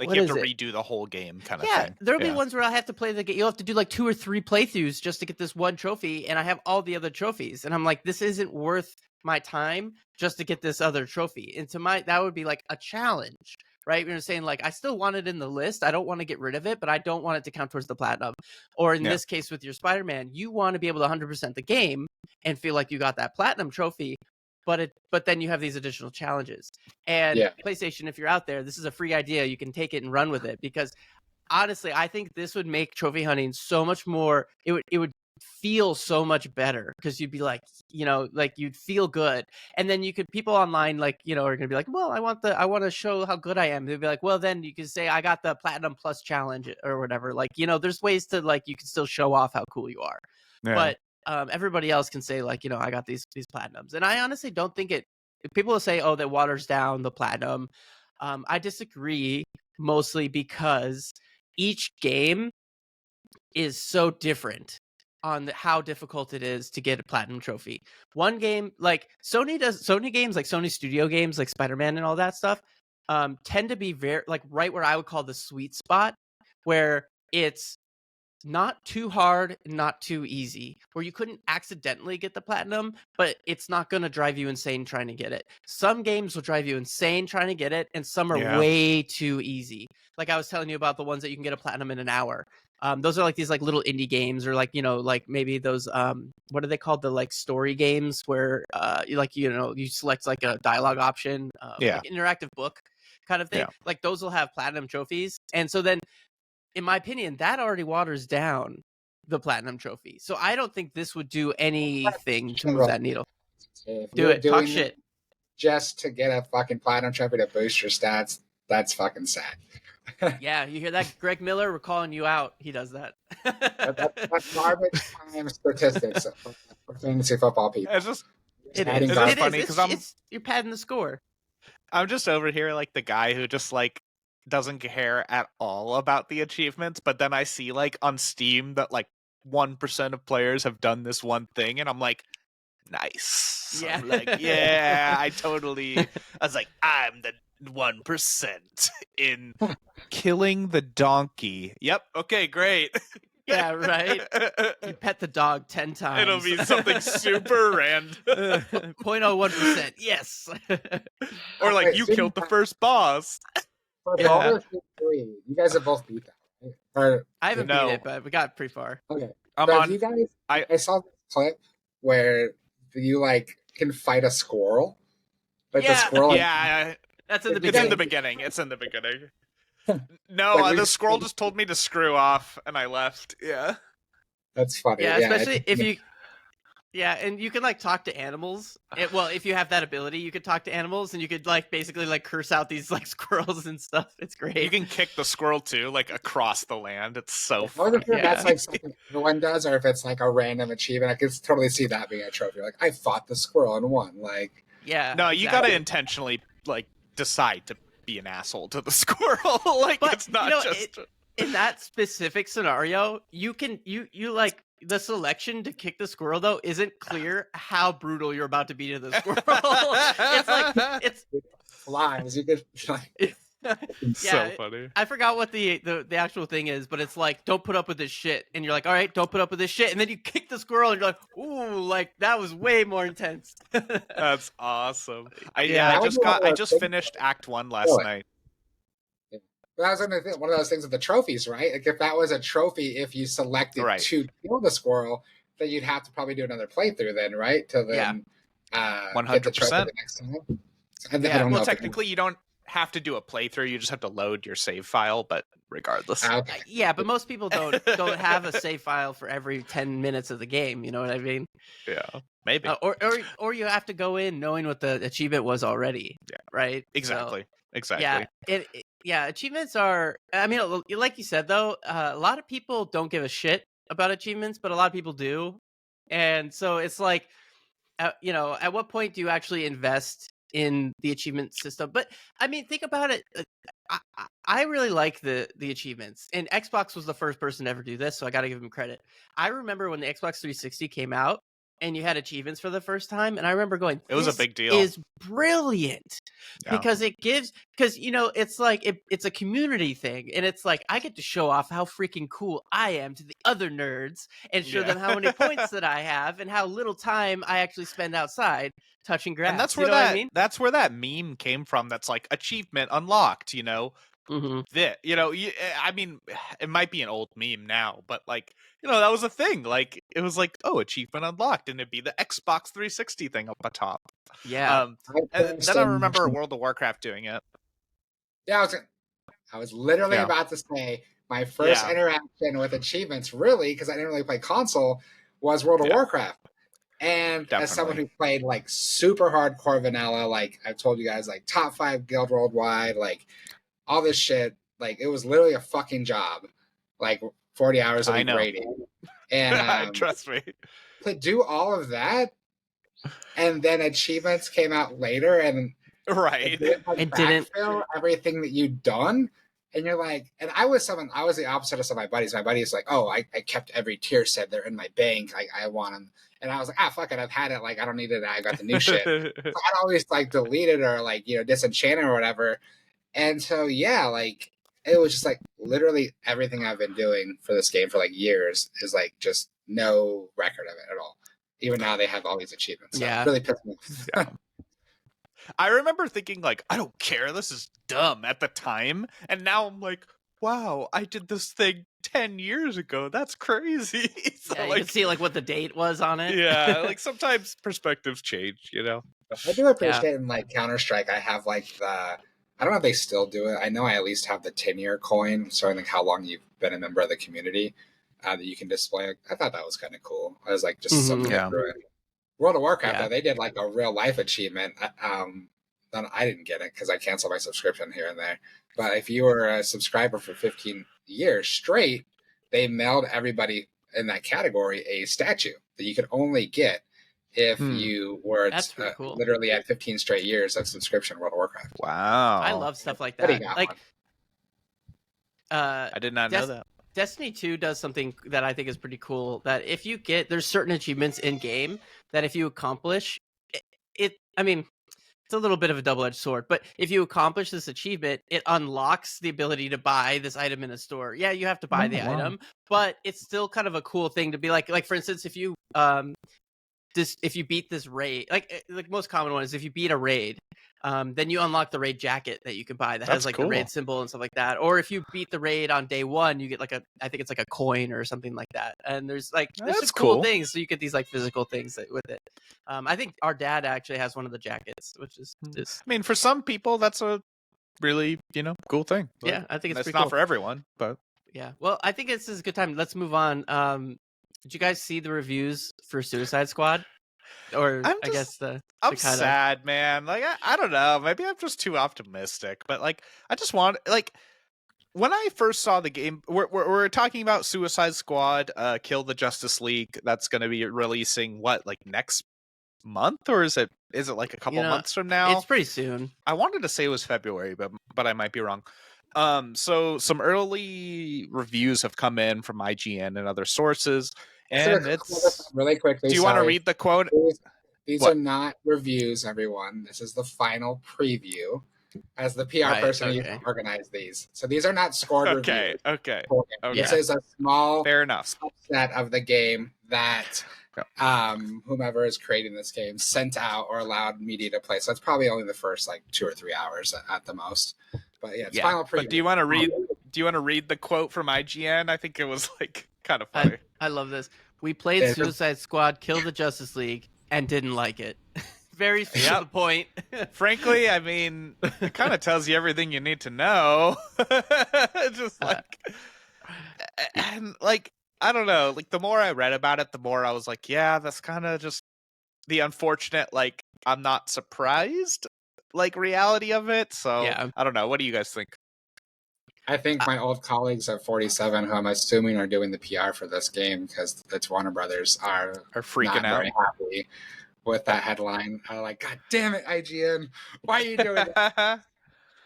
you have to redo the whole game kind of thing. Yeah, there'll be ones where I have to play the game. You'll have to do like 2 or 3 playthroughs just to get this one trophy, and I have all the other trophies. And I'm like, this isn't worth my time just to get this other trophy. And that would be like a challenge, right? You're saying like, I still want it in the list. I don't want to get rid of it, but I don't want it to count towards the platinum. Or in this case with your Spider-Man, you want to be able to 100% the game and feel like you got that platinum trophy. But then you have these additional challenges. And PlayStation, if you're out there, this is a free idea. You can take it and run with it, because honestly, I think this would make trophy hunting so much more. It would feel so much better, because you'd be like, like you'd feel good. And then people online, like, are going to be like, well, I want to show how good I am. They'd be like, well, then you can say I got the platinum plus challenge or whatever. Like, there's ways to, like, you can still show off how cool you are. But everybody else can say like, I got these platinums. And I honestly don't think people will say, oh, that waters down the platinum. I disagree, mostly because each game is so different on how difficult it is to get a platinum trophy. One game, like Sony games, like Sony studio games, like Spider-Man and all that stuff, tend to be very, like, right where I would call the sweet spot, where it's not too hard, not too easy, where you couldn't accidentally get the platinum, but it's not going to drive you insane trying to get it. Some games will drive you insane trying to get it, and some are way too easy. Like I was telling you about the ones that you can get a platinum in an hour. Those are like these like little indie games, or like, like maybe those what are they called, the like story games where you select like a dialogue option, like interactive book kind of thing. Like those will have platinum trophies, and so then, in my opinion, that already waters down the platinum trophy. So I don't think this would do anything to move that needle. Do it. Talk shit. Just to get a fucking platinum trophy to boost your stats, that's fucking sad. Yeah, you hear that, Greg Miller? We're calling you out. He does that. That's garbage time statistics for fantasy football people. It's funny because you're padding the score. I'm just over here like the guy who just like doesn't care at all about the achievements, but then I see like on Steam that like 1% of players have done this one thing, and I'm like, nice. Yeah. I'm like, I was like, I'm the 1% in killing the donkey. Yep. Okay, great. Yeah, right. You pet the dog 10 times. It'll be something super random. 0.01%. Yes. Or like you killed the first boss. You guys have both beat that, right? I haven't beat it, but we got pretty far. Okay. You guys, I saw this clip where you like can fight a squirrel. Like the squirrel. That's in the beginning. It's in the beginning. No, the squirrel just told me to screw off, and I left. Yeah. That's funny. Yeah, especially if you... Yeah, and you can like talk to animals. If you have that ability, you could talk to animals, and you could like basically like curse out these like squirrels and stuff. It's great. You can kick the squirrel too, like across the land. It's so funny. I wonder if that's like something everyone does, or if it's like a random achievement. I could totally see that being a trophy. Like, I fought the squirrel and won. Like, no, you gotta intentionally like decide to be an asshole to the squirrel. Like, but, it's not just in that specific scenario. You can like. The selection to kick the squirrel, though, isn't clear how brutal you're about to be to the squirrel. It's like it's flies. You could like. So funny. I forgot what the actual thing is, but it's like, don't put up with this shit, and you're like, all right, don't put up with this shit, and then you kick the squirrel, and you're like, ooh, like that was way more intense. That's awesome. I just finished Act 1 last night. that was one of those things with the trophies, right? Like if that was a trophy, if you selected Right. to kill the squirrel, then you'd have to probably do another playthrough then, right? To then get the trophy 100%. the next time. I Yeah. don't know. Well, technically, you don't have to do a playthrough. You just have to load your save file. But regardless, Okay. Yeah, but most people don't have a save file for every 10 minutes of the game. You know what I mean? yeah, maybe Or you have to go in knowing what the achievement was already. Yeah. Right. exactly. So, yeah, achievements are. I mean, like you said though, a lot of people don't give a shit about achievements, but a lot of people do, and so it's like, at what point do you actually invest in the achievement system? But I mean, think about it. I really like the achievements, and Xbox was the first person to ever do this, so I got to give them credit. I remember when the Xbox 360 came out, and you had achievements for the first time, and I remember going, It was a "This big deal." is brilliant," Yeah. because it's like it's a community thing, and it's like I get to show off how freaking cool I am to the other nerds and show them how many points that I have and how little time I actually spend outside touching grass. And that's where you know what I mean? that's where that meme came from. That's like achievement unlocked. I mean, it might be an old meme now, but like, that was a thing. Like, it was like, oh, achievement unlocked, and it'd be the Xbox 360 thing up atop. Yeah. And then I remember World of Warcraft doing it. Yeah, I was literally about to say my first interaction with achievements, really, because I didn't really play console, was World of Warcraft. And as someone who played like super hardcore vanilla, like I've told you guys, like top 5 guild worldwide, like all this shit, like it was literally a fucking job, like 40 hours a week rating. And trust me, to do all of that, and then achievements came out later, and it didn't backfill everything that you'd done. And you're like, and I was the opposite of some of my buddies. My buddies like, oh, I kept every tier set. They're in my bank. I want them. And I was like, fuck it. I've had it. Like, I don't need it. I got the new shit. So I'd always like delete it or like, disenchant it or whatever. And so, yeah, like it was just like literally everything I've been doing for this game for like years is like just no record of it at all. Even now they have all these achievements. So it really pissed me off. I remember thinking like, I don't care, this is dumb at the time, and now I'm like, wow, I did this thing 10 years ago. That's crazy. So, you can see like what the date was on it. Yeah, like sometimes perspectives change, I do appreciate in like Counter-Strike, I have like I don't know if they still do it. I know I at least have the 10-year coin, showing like how long you've been a member of the community that you can display. I thought that was kind of cool. I was like, just something through it. World of Warcraft, though, they did like a real life achievement. I didn't get it because I canceled my subscription here and there. But if you were a subscriber for 15 years straight, they mailed everybody in that category a statue that you could only get if you were cool. literally at 15 straight years of subscription to World of Warcraft. Wow. I love stuff like that. Like, I did not know that. Destiny 2 does something that I think is pretty cool, that if you there's certain achievements in game that if you accomplish I mean, it's a little bit of a double-edged sword, but if you accomplish this achievement, it unlocks the ability to buy this item in a store. Yeah, you have to buy the item, but it's still kind of a cool thing to be like for instance, if you beat this raid, like most common one is if you beat a raid, then you unlock the raid jacket that you can buy that has like the raid symbol and stuff like that. Or if you beat the raid on day 1, you get like I think it's like a coin or something like that. And there's some cool things, so you get these like physical things with it. I think our dad actually has one of the jackets, which is just. I mean, for some people, that's a really cool thing. Yeah, I think it's pretty not cool. for everyone, but yeah. Well, I think this is a good time. Let's move on. Did you guys see the reviews for Suicide Squad? Or I'm sad, man. Like I don't know. Maybe I'm just too optimistic. But like I just want when I first saw the game, we're talking about Suicide Squad, Kill the Justice League. That's going to be releasing next month, or is it like a couple months from now? It's pretty soon. I wanted to say it was February, but I might be wrong. So some early reviews have come in from IGN and other sources. And it's really quickly. Do you want to read the quote? These are not reviews, everyone. This is the final preview. As the PR person, you can organize these. So these are not scored reviews. Okay. This is a small fair enough subset of the game that whomever is creating this game sent out or allowed media to play. So it's probably only the first 2 or 3 hours at the most. But yeah, it's Yeah, final preview. but do you want to read the quote from IGN? I think it was like kind of funny. I love this. We played Suicide Squad, Kill the Justice League, and didn't like it. Very to the point. Frankly, I mean, it kind of tells you everything you need to know. Just like, and like, I don't know. Like, the more I read about it, the more I was like, yeah, that's kind of just the unfortunate, like, I'm not surprised, like, reality of it. So, Yeah. I don't know. What do you guys think? I think my old colleagues at 47, who I'm assuming are doing the PR for this game because it's Warner Brothers, are Freaking not out. very happy with that headline. I'm like, God damn it, IGN, why are you doing that?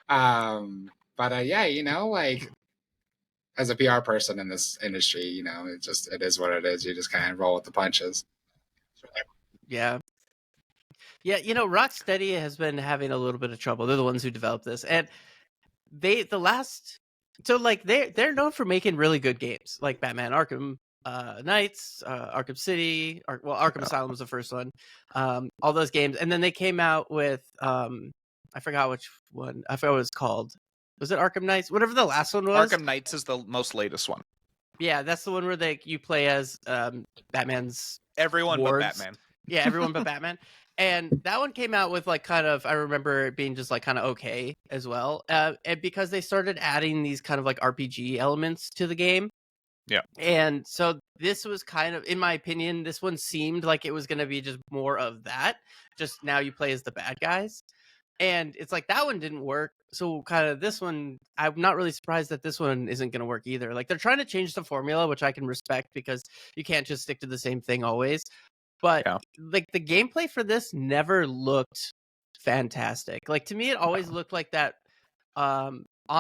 But yeah, you know, like as a PR person in this industry, you know, it is what it is. You just kind of roll with the punches. Yeah. Yeah, you know, Rocksteady has been having a little bit of trouble. They're the ones who developed this, and they're known for making really good games, like Batman Arkham Knights, Arkham City, Arkham Asylum was the first one, all those games, and then they came out with I forgot which one. I forgot what it was called. Was it Arkham Knights? Whatever the last one was. Arkham Knights is the most latest one. Yeah, that's the one where you play as Batman's everyone wards. but Batman. Yeah, everyone but Batman. And that one came out with like kind of, I remember it being just like kind of okay as well. And because they started adding these kind of like RPG elements to the game. Yeah. And so this was kind of, in my opinion, this one seemed like it was going to be just more of that. Just now you play as the bad guys. And it's like that one didn't work. So kind of this one, I'm not really surprised that this one isn't going to work either. Like they're trying to change the formula, which I can respect because you can't just stick to the same thing always. But like the gameplay for this never looked fantastic. Like to me, it always looked like that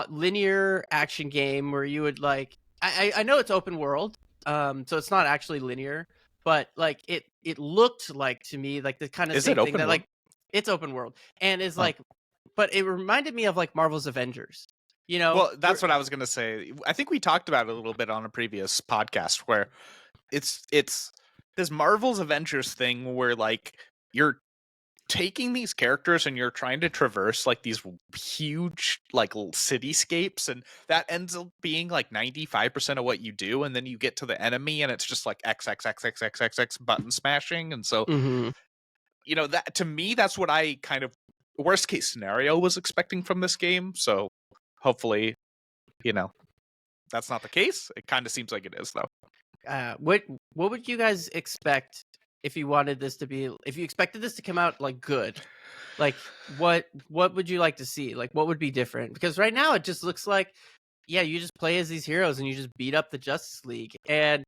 linear action game where you would like. I know it's open world, so it's not actually linear, but like it looked like to me like the kind of same thing that like it's open world and is like, but it reminded me of like Marvel's Avengers. You know, well, that's what I was gonna say. I think we talked about it a little bit on a previous podcast where it's this Marvel's Avengers thing where like you're taking these characters and you're trying to traverse like these huge like cityscapes, and that ends up being like 95% of what you do, and then you get to the enemy and it's just like XXXXXXX button smashing, and so you know, that to me that's what I kind of worst case scenario was expecting from this game. So hopefully, you know, that's not the case. It kind of seems like it is though. What would you guys expect if you wanted this to be, if you expected this to come out like good? Like what would you like to see? Like what would be different? Because right now it just looks like, yeah, you just play as these heroes and you just beat up the Justice League. And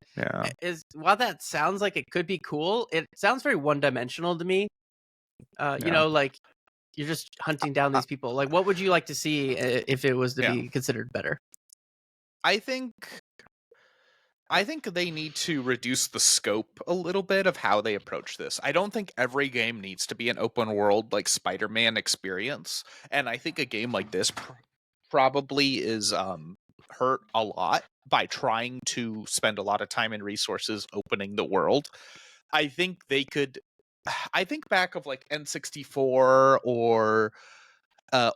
while that sounds like it could be cool, it sounds very one-dimensional to me. You know, like you're just hunting down these people. Like what would you like to see if it was to be considered better? I think they need to reduce the scope a little bit of how they approach this. I don't think every game needs to be an open world like Spider-Man experience, and I think a game like this probably is hurt a lot by trying to spend a lot of time and resources opening the world. I think back of like N64 or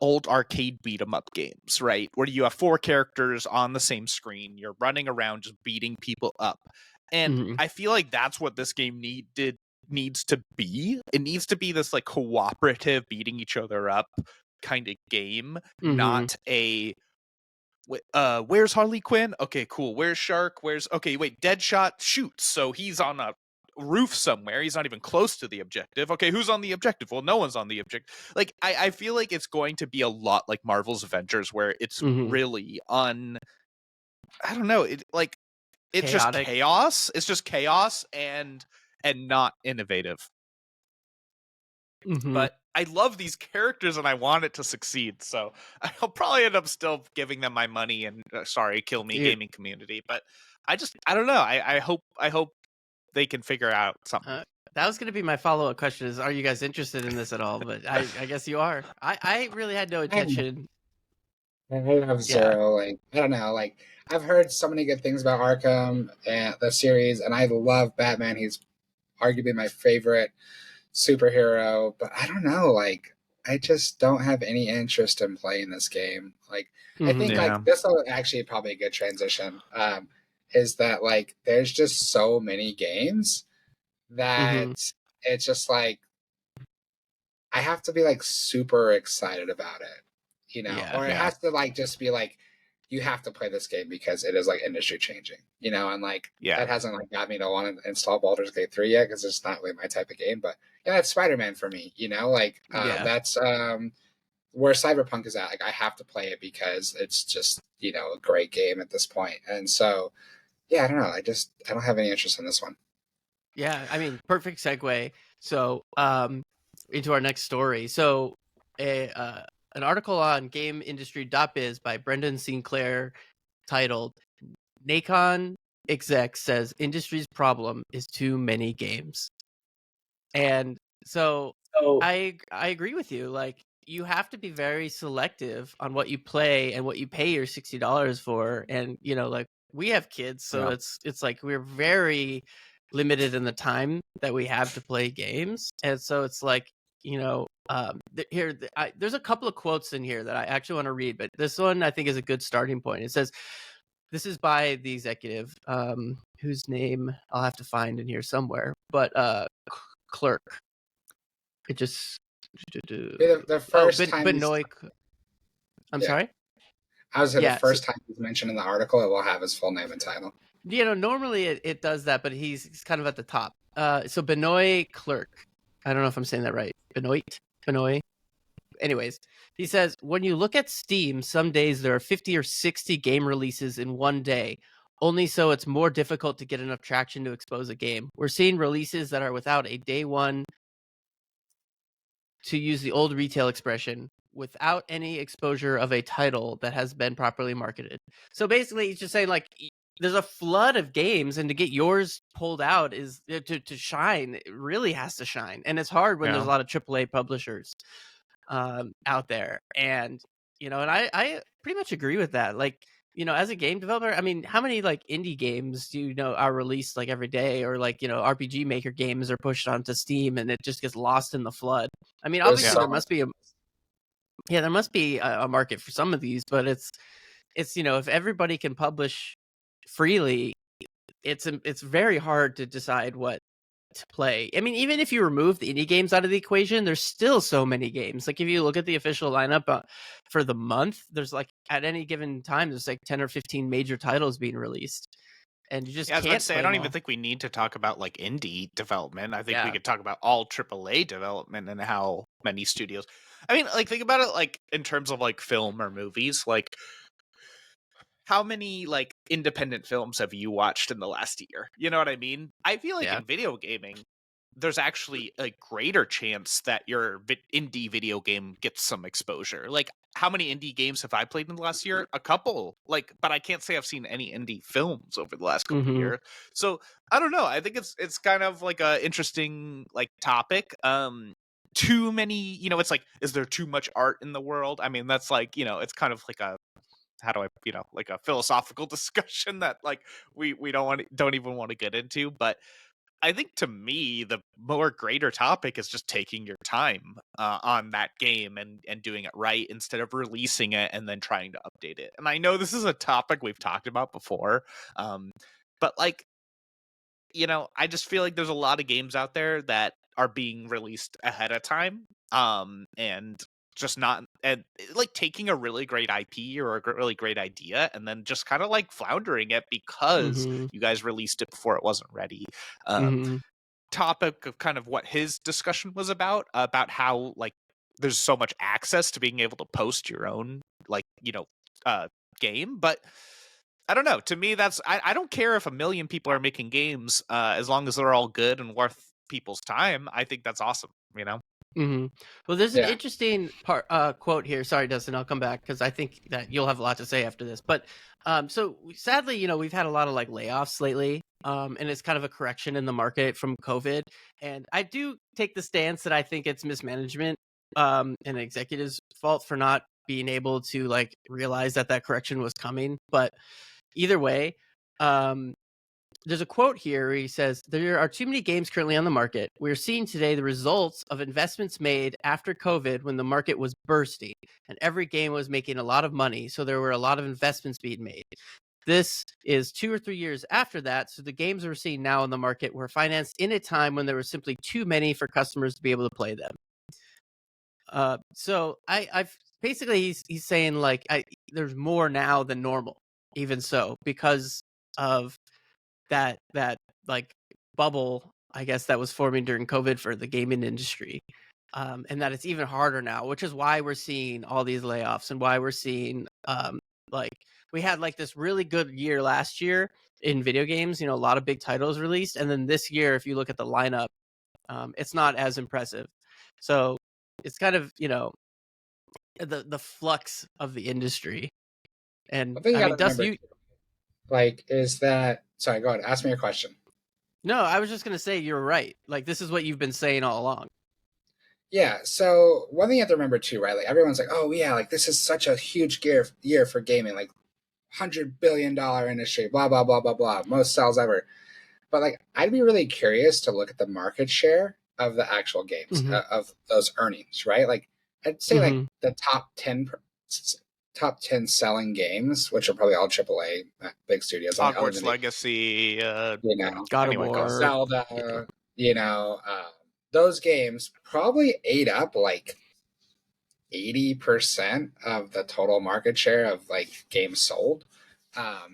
old arcade beat 'em up games, right? Where you have 4 characters on the same screen, you're running around just beating people up. And I feel like that's what this game needs to be. It needs to be this like cooperative beating each other up kind of game, not a where's Harley Quinn? Okay, cool. Where's Shark? Deadshot shoots. So he's on a roof somewhere. He's not even close to the objective. Okay, who's on the objective? Well, no one's on the objective. Like I feel like it's going to be a lot like Marvel's Avengers, where it's really I don't know, it's chaotic. Just chaos. It's just chaos and not innovative. But I love these characters and I want it to succeed, so I'll probably end up still giving them my money and kill me, gaming community. But I don't know. I hope they can figure out something. That was going to be my follow-up question is, are you guys interested in this at all? But I guess you are. I really had no intention. I have zero. Like, I don't know. Like, I've heard so many good things about Arkham and the series, and I love Batman. He's arguably my favorite superhero, but I don't know. Like, I just don't have any interest in playing this game. Like, I think Mhm. Yeah. like this will actually probably a good transition. Is that like there's just so many games Mhm. that it's just like I have to be like super excited about it, Yeah. or it Yeah. has to like just be like you have to play this game because it is like industry changing, and like Yeah. that hasn't like got me to want to install Baldur's Gate 3 yet because it's not really my type of game. But yeah, it's Spider-Man for me, like Yeah. that's where Cyberpunk is at. Like I have to play it because it's just a great game at this point. And so yeah, I don't know. I don't have any interest in this one. Yeah. I mean, perfect segue. So, into our next story. So, a an article on GameIndustry.biz by Brendan Sinclair titled "Nacon exec says industry's problem is too many games." And so So I agree with you. Like you have to be very selective on what you play and what you pay your $60 for. And like we have kids, so Yeah. it's like we're very limited in the time that we have to play games. And so it's like, there's a couple of quotes in here that I actually want to read, but this one I think is a good starting point. It says, this is by the executive, whose name I'll have to find in here somewhere, but Clerk. It just the first time he's Benoit. I'm yeah, sorry. I was at the Yeah. So first time he's mentioned in the article, it will have his full name and title. normally it does that, but he's kind of at the top. So Benoit Clerk. I don't know if I'm saying that right. Benoit. Anyways, he says, when you look at Steam, some days there are 50 or 60 game releases in one day. Only so it's more difficult to get enough traction to expose a game. We're seeing releases that are without a day one, to use the old retail expression, without any exposure of a title that has been properly marketed. So basically, he's just saying like there's a flood of games, and to get yours pulled out is to shine. It really has to shine, and it's hard when there's Yeah. a lot of AAA publishers out there. And and I pretty much agree with that. Like as a game developer, I mean, how many like indie games do are released like every day, or like RPG Maker games are pushed onto Steam and it just gets lost in the flood? I mean, There's obviously Yeah. so there much. must be a market for some of these, but it's if everybody can publish freely, it's very hard to decide what to play. I mean, even if you remove the indie games out of the equation, there's still so many games. Like if you look at the official lineup for the month, there's like at any given time there's like 10 or 15 major titles being released, and you just Yeah, I was about to can't say, I play don't them even all. think we need to talk about like indie development. I think we Yeah. could talk about all AAA development and how many studios. I mean, like think about it like in terms of like film or movies. Like how many like independent films have you watched in the last year? You know what I mean? I feel like Yeah. in video gaming, there's actually a greater chance that your indie video game gets some exposure. Like, how many indie games have I played in the last year? A couple. Like, but I can't say I've seen any indie films over the last couple of Mm-hmm. years. So I don't know. I think it's kind of like a interesting like topic. Too many. It's like, is there too much art in the world? I mean, that's like it's kind of like a how do I like a philosophical discussion that like we don't even want to get into. But I think to me the more greater topic is just taking your time on that game and doing it right instead of releasing it and then trying to update it. And I know this is a topic we've talked about before, but like I just feel like there's a lot of games out there that are being released ahead of time, and just not and like taking a really great IP or a really great idea and then just kind of like floundering it because Mm-hmm. you guys released it before it wasn't ready. Um, Mm-hmm. Topic of kind of what his discussion was about how like there's so much access to being able to post your own like uh game, but I don't know. To me, I don't care if a million people are making games, as long as they're all good and worth people's time. I think that's awesome. Mm-hmm. Well, there's an Yeah. interesting quote here. Sorry, Dustin, I'll come back because I think that you'll have a lot to say after this. But so sadly, we've had a lot of like layoffs lately, and it's kind of a correction in the market from COVID. And I do take the stance that I think it's mismanagement, and executives' fault for not being able to like realize that correction was coming. But either way, um, there's a quote here where he says, "There are too many games currently on the market. We're seeing today the results of investments made after COVID when the market was bursting and every game was making a lot of money. So there were a lot of investments being made. This is 2 or 3 years after that. So the games we're seeing now in the market were financed in a time when there were simply too many for customers to be able to play them." So I've basically he's saying like there's more now than normal, even so, because of that like bubble, I guess, that was forming during COVID for the gaming industry. And that it's even harder now, which is why we're seeing all these layoffs and why we're seeing like we had like this really good year last year in video games, a lot of big titles released, and then this year, if you look at the lineup, it's not as impressive. So it's kind of the flux of the industry. And One thing you I got mean, to Dustin, remember, like, is that. Sorry, go ahead. Ask me a question. no, I was just gonna say you're right. Like this is what you've been saying all along. Yeah. So one thing you have to remember too, right? Like everyone's like, "Oh yeah, like this is such a huge year for gaming, like $100 billion industry, blah blah blah blah blah, most sales ever." But like, I'd be really curious to look at the market share of the actual games, Mm-hmm. of those earnings, right? Like, I'd say like Mm-hmm. the top 10 selling games, which are probably all AAA big studios, other Hogwarts than Legacy, you know God of anyone goes. War. Zelda, you know, those games probably ate up like 80% of the total market share of like games sold.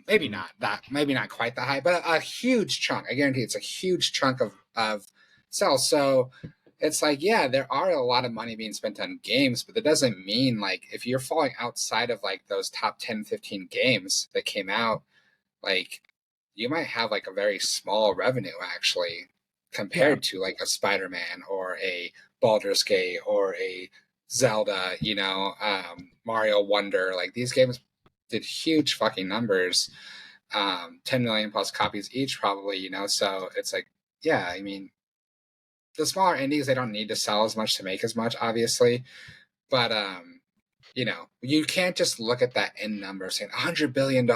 Maybe not that, maybe not quite that high, but a huge chunk. I guarantee it's a huge chunk of sales. So it's like, yeah, there are a lot of money being spent on games, but that doesn't mean like if you're falling outside of like those top 10, 15 games that came out, like you might have like a very small revenue actually Yeah. compared to like a Spider-Man or a Baldur's Gate or a Zelda, Mario Wonder. Like these games did huge fucking numbers, 10 million plus copies each, probably, So it's like, yeah, I mean, the smaller indies, they don't need to sell as much to make as much, obviously. But, you can't just look at that end number saying $100 billion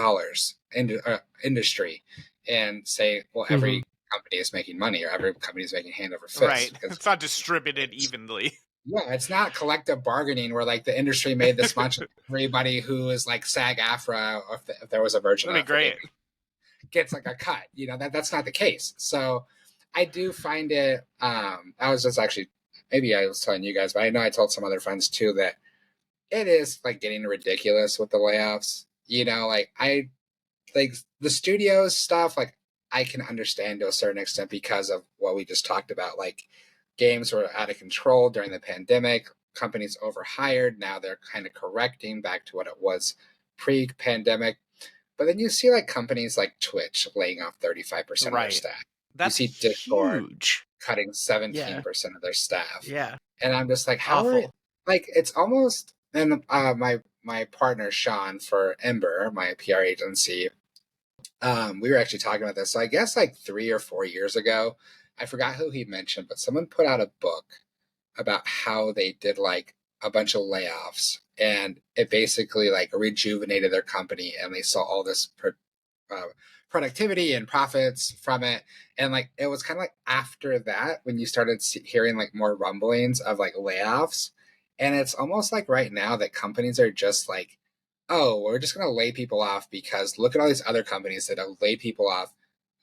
industry and say, well, Mm-hmm. every company is making money or every company is making hand over Right. fist. Because It's not distributed evenly. yeah, it's not collective bargaining where like the industry made this much. And everybody who is like SAG-AFTRA, or if there was a version That'd of be that for great. gaming, gets like a cut. That's not the case. So I do find it. I was just actually maybe I was telling you guys, but I know I told some other friends too that it is like getting ridiculous with the layoffs. Like I like the studios stuff. Like I can understand to a certain extent because of what we just talked about. Like games were out of control during the pandemic. Companies overhired. Now they're kind of correcting back to what it was pre-pandemic. But then you see like companies like Twitch laying off 35% of their Right. staff. You That's see Discord huge. cutting Yeah. 17% of their staff. Yeah. And I'm just like, how are Awful. like it's almost and my partner Sean for Ember, my PR agency, we were actually talking about this. So I guess like 3 or 4 years ago, I forgot who he mentioned, but someone put out a book about how they did like a bunch of layoffs and it basically like rejuvenated their company and they saw all this uh, productivity and profits from it. And like it was kind of like after that when you started hearing like more rumblings of like layoffs. And it's almost like right now that companies are just like, oh, we're just going to lay people off because look at all these other companies that have laid people off,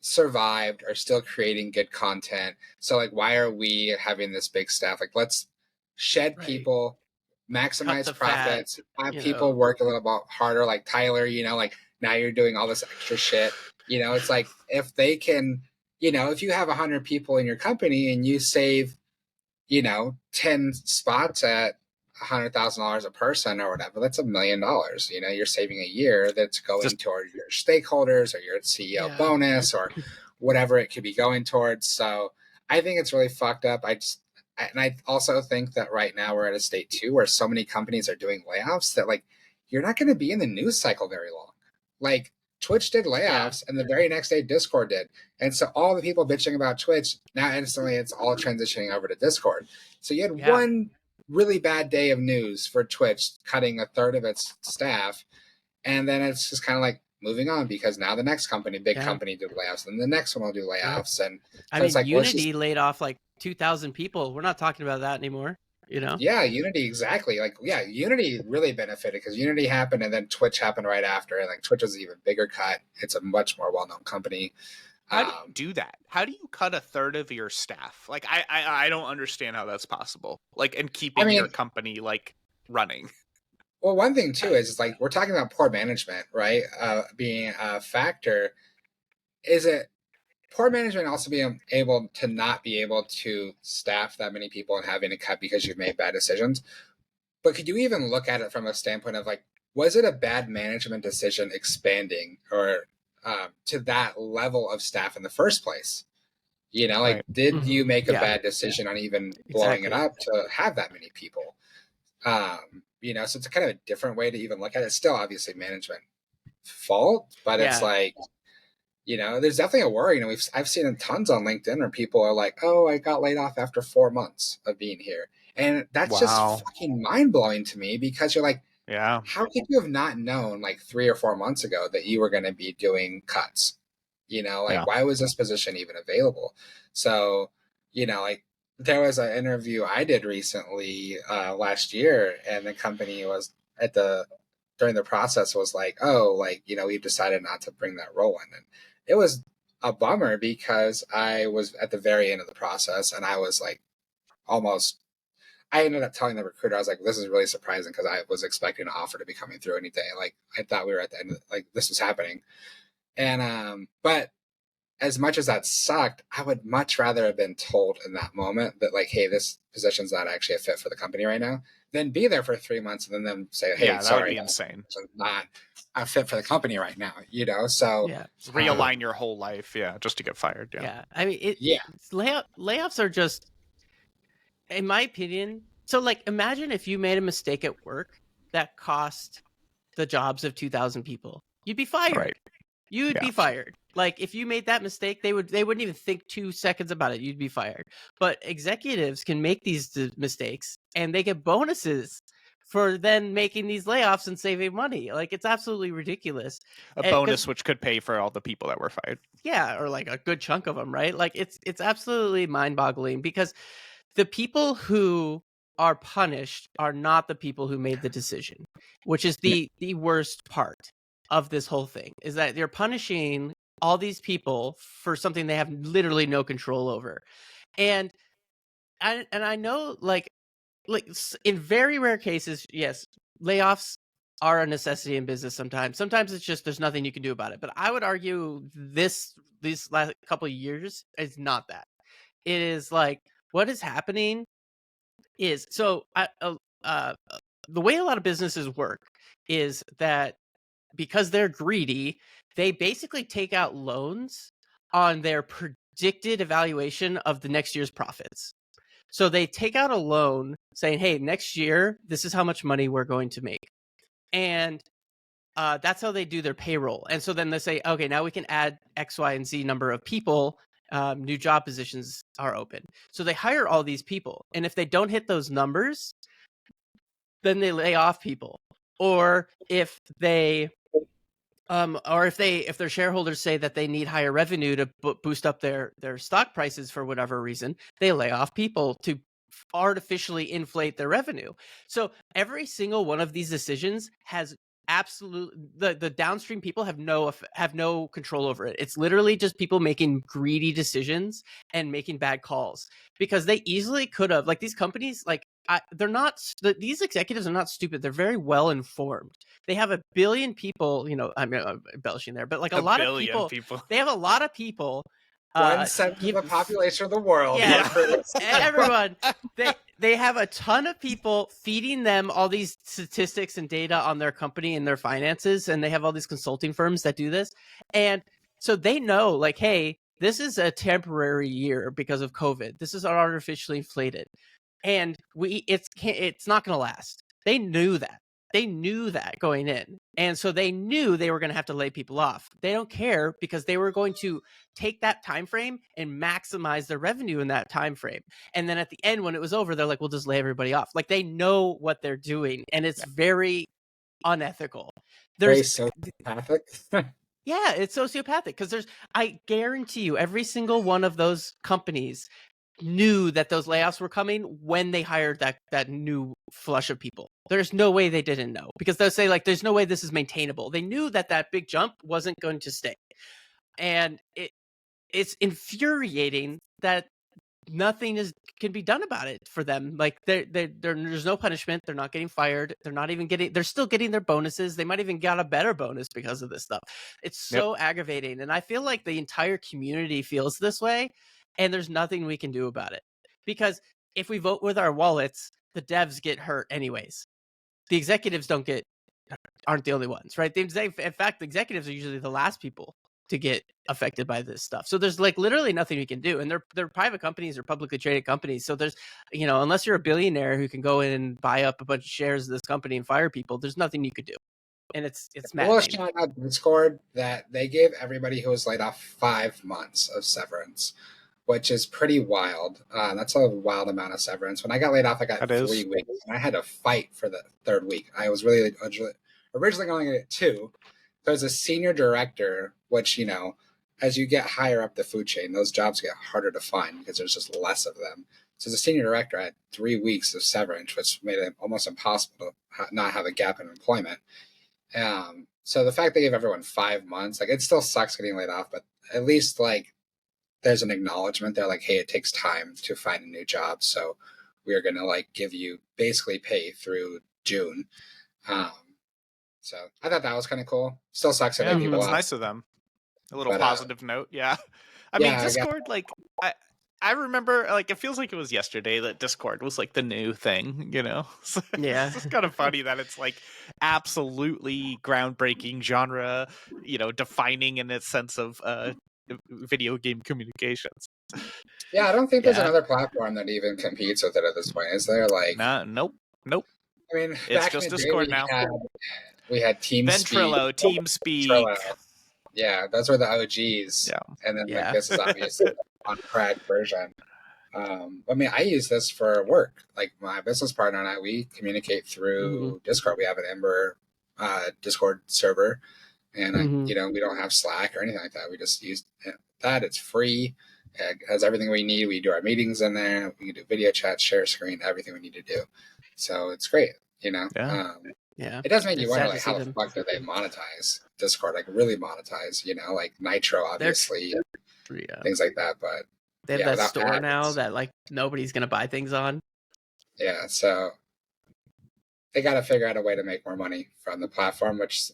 survived, are still creating good content. So like, why are we having this big staff? Like, let's shed Right. people, Cut maximize the fat. profits, have people work a little bit harder. Like Tyler, like now you're doing all this extra shit. It's like if they can, if you have 100 people in your company and you save, 10 spots at $100,000 a person or whatever, that's $1 million. You're saving a year that's going Just toward your stakeholders or your CEO Yeah. bonus or whatever it could be going towards. So I think it's really fucked up. And I also think that right now we're at a state too where so many companies are doing layoffs that like you're not going to be in the news cycle very long. Like Twitch did layoffs and the very next day Discord did. And so all the people bitching about Twitch, now instantly it's all transitioning over to Discord. So you had Yeah. one really bad day of news for Twitch cutting a third of its staff. And then it's just kind of like moving on because now the next company, big Yeah. company, do layoffs, and the next one will do layoffs, and I so mean, it's like, well, let's Unity just laid off like 2,000 people. We're not talking about that anymore. You know? yeah, Unity exactly. Like yeah, Unity really benefited because Unity happened and then Twitch happened right after, and like Twitch was an even bigger cut. It's a much more well known company. How do you do that? How do you cut a third of your staff? Like I don't understand how that's possible. Like and keeping your company like running. Well, one thing too is like we're talking about poor management, right? Being a factor. Is it poor management also being able to not be able to staff that many people and having to cut because you've made bad decisions? But could you even look at it from a standpoint of like, was it a bad management decision expanding or to that level of staff in the first place? You know, like, Right. did you make a Yeah. bad decision on even blowing it Exactly. up to have that many people? You know, so it's a kind of a different way to even look at it. It's still obviously management fault, but it's Yeah. like, you know, there's definitely a worry. You know, I've seen it tons on LinkedIn where people are like, "Oh, I got laid off after 4 months of being here," and that's Wow. just fucking mind blowing to me because you're like, Yeah. how could you have not known like 3 or 4 months ago that you were going to be doing cuts? You know, like Yeah. why was this position even available? So, you know, like there was an interview I did recently last year, and the company was at the during the process was like, oh, like you know, we've decided not to bring that role in, and it was a bummer because I was at the very end of the process, and I was like almost I ended up telling the recruiter, I was like, this is really surprising because I was expecting an offer to be coming through any day. Like I thought we were at the end of, like this was happening. And but as much as that sucked, I would much rather have been told in that moment that like, hey, this position's not actually a fit for the company right now, than be there for 3 months and then them say, hey, Yeah, that sorry, would be insane. it's not a fit for the company right now, you know? So Yeah. Realign your whole life, yeah, just to get fired. Yeah. Yeah. I mean, yeah. layoffs are just, in my opinion. So like, imagine if you made a mistake at work that cost the jobs of 2,000 people. You'd be fired. Right. You'd be fired. Like if you made that mistake, they wouldn't even think 2 seconds about it. You'd be fired. But executives can make these mistakes and they get bonuses for then making these layoffs and saving money. Like it's absolutely ridiculous. A bonus which could pay for all the people that were fired. Yeah, or like a good chunk of them, right? Like it's absolutely mind-boggling because the people who are punished are not the people who made the decision, which is the worst part of this whole thing, is that they're punishing all these people for something they have literally no control over. And I know like in very rare cases, yes, layoffs are a necessity in business sometimes. Sometimes it's just there's nothing you can do about it. But I would argue these last couple of years is not that. It is like what is happening is so the way a lot of businesses work is that because they're greedy, they basically take out loans on their predicted evaluation of the next year's profits. So they take out a loan saying, hey, next year, this is how much money we're going to make. And that's how they do their payroll. And so then they say, okay, now we can add X, Y, and Z number of people. New job positions are open. So they hire all these people. And if they don't hit those numbers, then they lay off people. Or if they if their shareholders say that they need higher revenue to boost up their stock prices for whatever reason, they lay off people to artificially inflate their revenue. So every single one of these decisions has the downstream people have no control over it. It's literally just people making greedy decisions and making bad calls because they easily could have, like, these companies, like, they're not, these executives are not stupid. They're very well informed. They have 1 billion people, you know, I'm embellishing there, but like a lot of people, they have a lot of people. 1/7 of the population of the world. Yeah, everyone. They have a ton of people feeding them all these statistics and data on their company and their finances, and they have all these consulting firms that do this. And so they know, like, hey, this is a temporary year because of COVID. This is artificially inflated, and it's not going to last. They knew that. They knew that going in. And so they knew they were going to have to lay people off. They don't care because they were going to take that time frame and maximize their revenue in that time frame. And then at the end, when it was over, they're like, we'll just lay everybody off. Like, they know what they're doing, and it's very unethical. Very There's sociopathic. yeah, it's sociopathic because I guarantee you every single one of those companies knew that those layoffs were coming when they hired that new flush of people. There's no way they didn't know, because they'll say like there's no way this is maintainable. They knew that big jump wasn't going to stay. And it's infuriating that nothing can be done about it for them. Like there's no punishment. They're not getting fired. They're not even getting. They're still getting their bonuses. They might even got a better bonus because of this stuff. It's so aggravating, and I feel like the entire community feels this way, and there's nothing we can do about it. Because if we vote with our wallets, the devs get hurt anyways. The executives aren't the only ones, right? In fact, the executives are usually the last people to get affected by this stuff. So there's like literally nothing we can do. And they're private companies or publicly traded companies. So there's, unless you're a billionaire who can go in and buy up a bunch of shares of this company and fire people, there's nothing you could do. And it's Well, maddening. shout out Discord that they gave everybody who was laid off 5 months of severance, which is pretty wild. That's a wild amount of severance. When I got laid off, I got 3 weeks, and I had to fight for the 3rd week. I was really originally going to get 2. There's a senior director, which, as you get higher up the food chain, those jobs get harder to find because there's just less of them. So as a senior director, I had 3 weeks of severance, which made it almost impossible to not have a gap in employment. So the fact they gave everyone 5 months, like, it still sucks getting laid off, but at least like there's an acknowledgement there, like, hey, it takes time to find a new job, so we're gonna like give you basically pay through June. So I thought that was kind of cool. Still sucks that people That's off. nice of them. A little But, positive note, yeah. I mean, Discord, like, I remember, like, it feels like it was yesterday that Discord was like the new thing, So Yeah. it's just kind of funny that it's like absolutely groundbreaking, genre, defining in its sense of video game communications. Yeah, I don't think there's another platform that even competes with it at this point. Is there? Like, nope. I mean, It's back just in the Discord day, now. We had Ventrilo, TeamSpeak. Yeah, those were the OGs. Yeah. And then like this is obviously the on-crack version. I mean, I use this for work. Like, my business partner and I, we communicate through Discord. We have an Ember Discord server, and we don't have Slack or anything like that. We just use that. It's free. It has everything we need. We do our meetings in there. We can do video chat, share screen, everything we need to do. So it's great. Yeah. It does make you It's wonder, sad to like, see how the them. fuck do they monetize Discord? Like, really monetize? Like Nitro, obviously, things like that. But they have that without store ads, now that like nobody's gonna buy things on. Yeah, so they got to figure out a way to make more money from the platform, which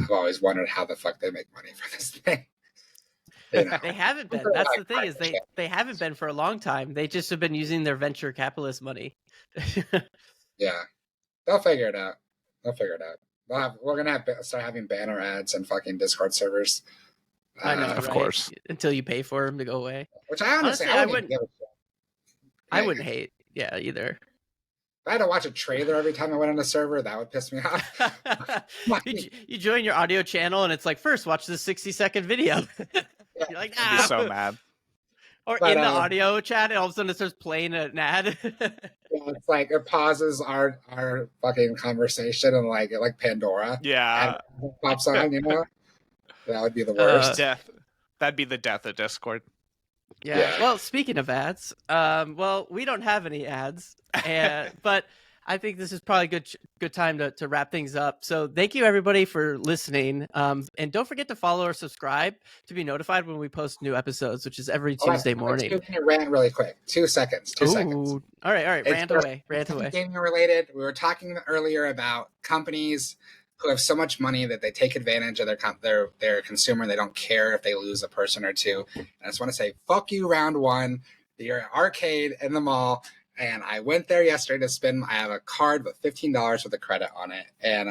I've always wondered how the fuck they make money from this thing. They haven't been. That's the thing, is they haven't been for a long time. They just have been using their venture capitalist money. Yeah, they'll figure it out. We're gonna start having banner ads and fucking Discord servers. I know, of right? course. Until you pay for them to go away. Which I honestly I wouldn't give a shit. I wouldn't hate. Yeah, either. If I had to watch a trailer every time I went on a server, that would piss me off. You join your audio channel and it's like, first watch this 60-second video. You're like, I'd be so mad. Or in the audio chat, and all of a sudden it starts playing an ad. It's like it pauses our fucking conversation and like Pandora. Yeah. And it pops on, That would be the worst. Death. That'd be the death of Discord. Yeah. Well, speaking of ads, we don't have any ads, but I think this is probably good time to wrap things up. So thank you everybody for listening, and don't forget to follow or subscribe to be notified when we post new episodes, which is every Tuesday morning. Let's do a rant really quick. 2 seconds. 2 seconds. All right. Rant away. Gaming related. We were talking earlier about companies who have so much money that they take advantage of their consumer. They don't care if they lose a person or two. And I just want to say, fuck you, round one. You're an arcade in the mall. And I went there yesterday to spend. I have a card with $15 worth of credit on it. And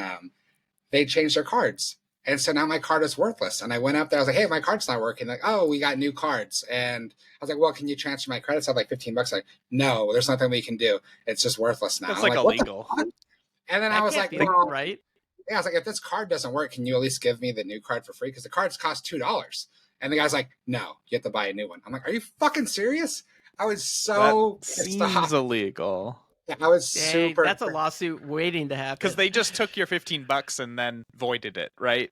they changed their cards. And so now my card is worthless. And I went up there. I was like, hey, my card's not working. Like, oh, we got new cards. And I was like, well, can you transfer my credits? I have like $15. Like, no, there's nothing we can do. It's just worthless now. That's like illegal. And then I was like, well, right? Yeah, I was like, if this card doesn't work, can you at least give me the new card for free? Because the cards cost $2. And the guy's like, no, you have to buy a new one. I'm like, are you fucking serious? I was so That seems illegal. I was Dang, super. that's a lawsuit waiting to happen. Because they just took your $15 and then voided it, right?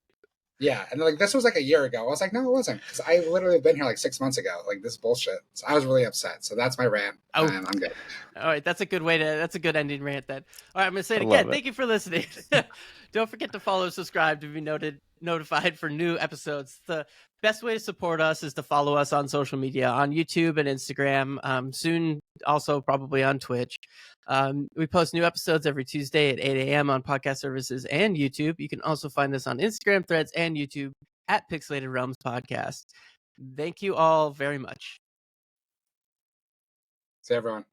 Yeah, and like this was like a year ago. I was like, no, it wasn't, because I literally been here like 6 months ago. Like this bullshit. So I was really upset. So that's my rant. Oh. And I'm good. All right, that's a good way to. That's a good ending rant. Then. All right, I'm gonna say it I again. love it. Thank you for listening. Don't forget to follow, subscribe to be notified for new episodes. The best way to support us is to follow us on social media, on YouTube and Instagram. Soon, also probably on Twitch. We post new episodes every Tuesday at 8 a.m. on podcast services and YouTube. You can also find us on Instagram, Threads, and YouTube at Pixelated Realms Podcast. Thank you all very much. See everyone.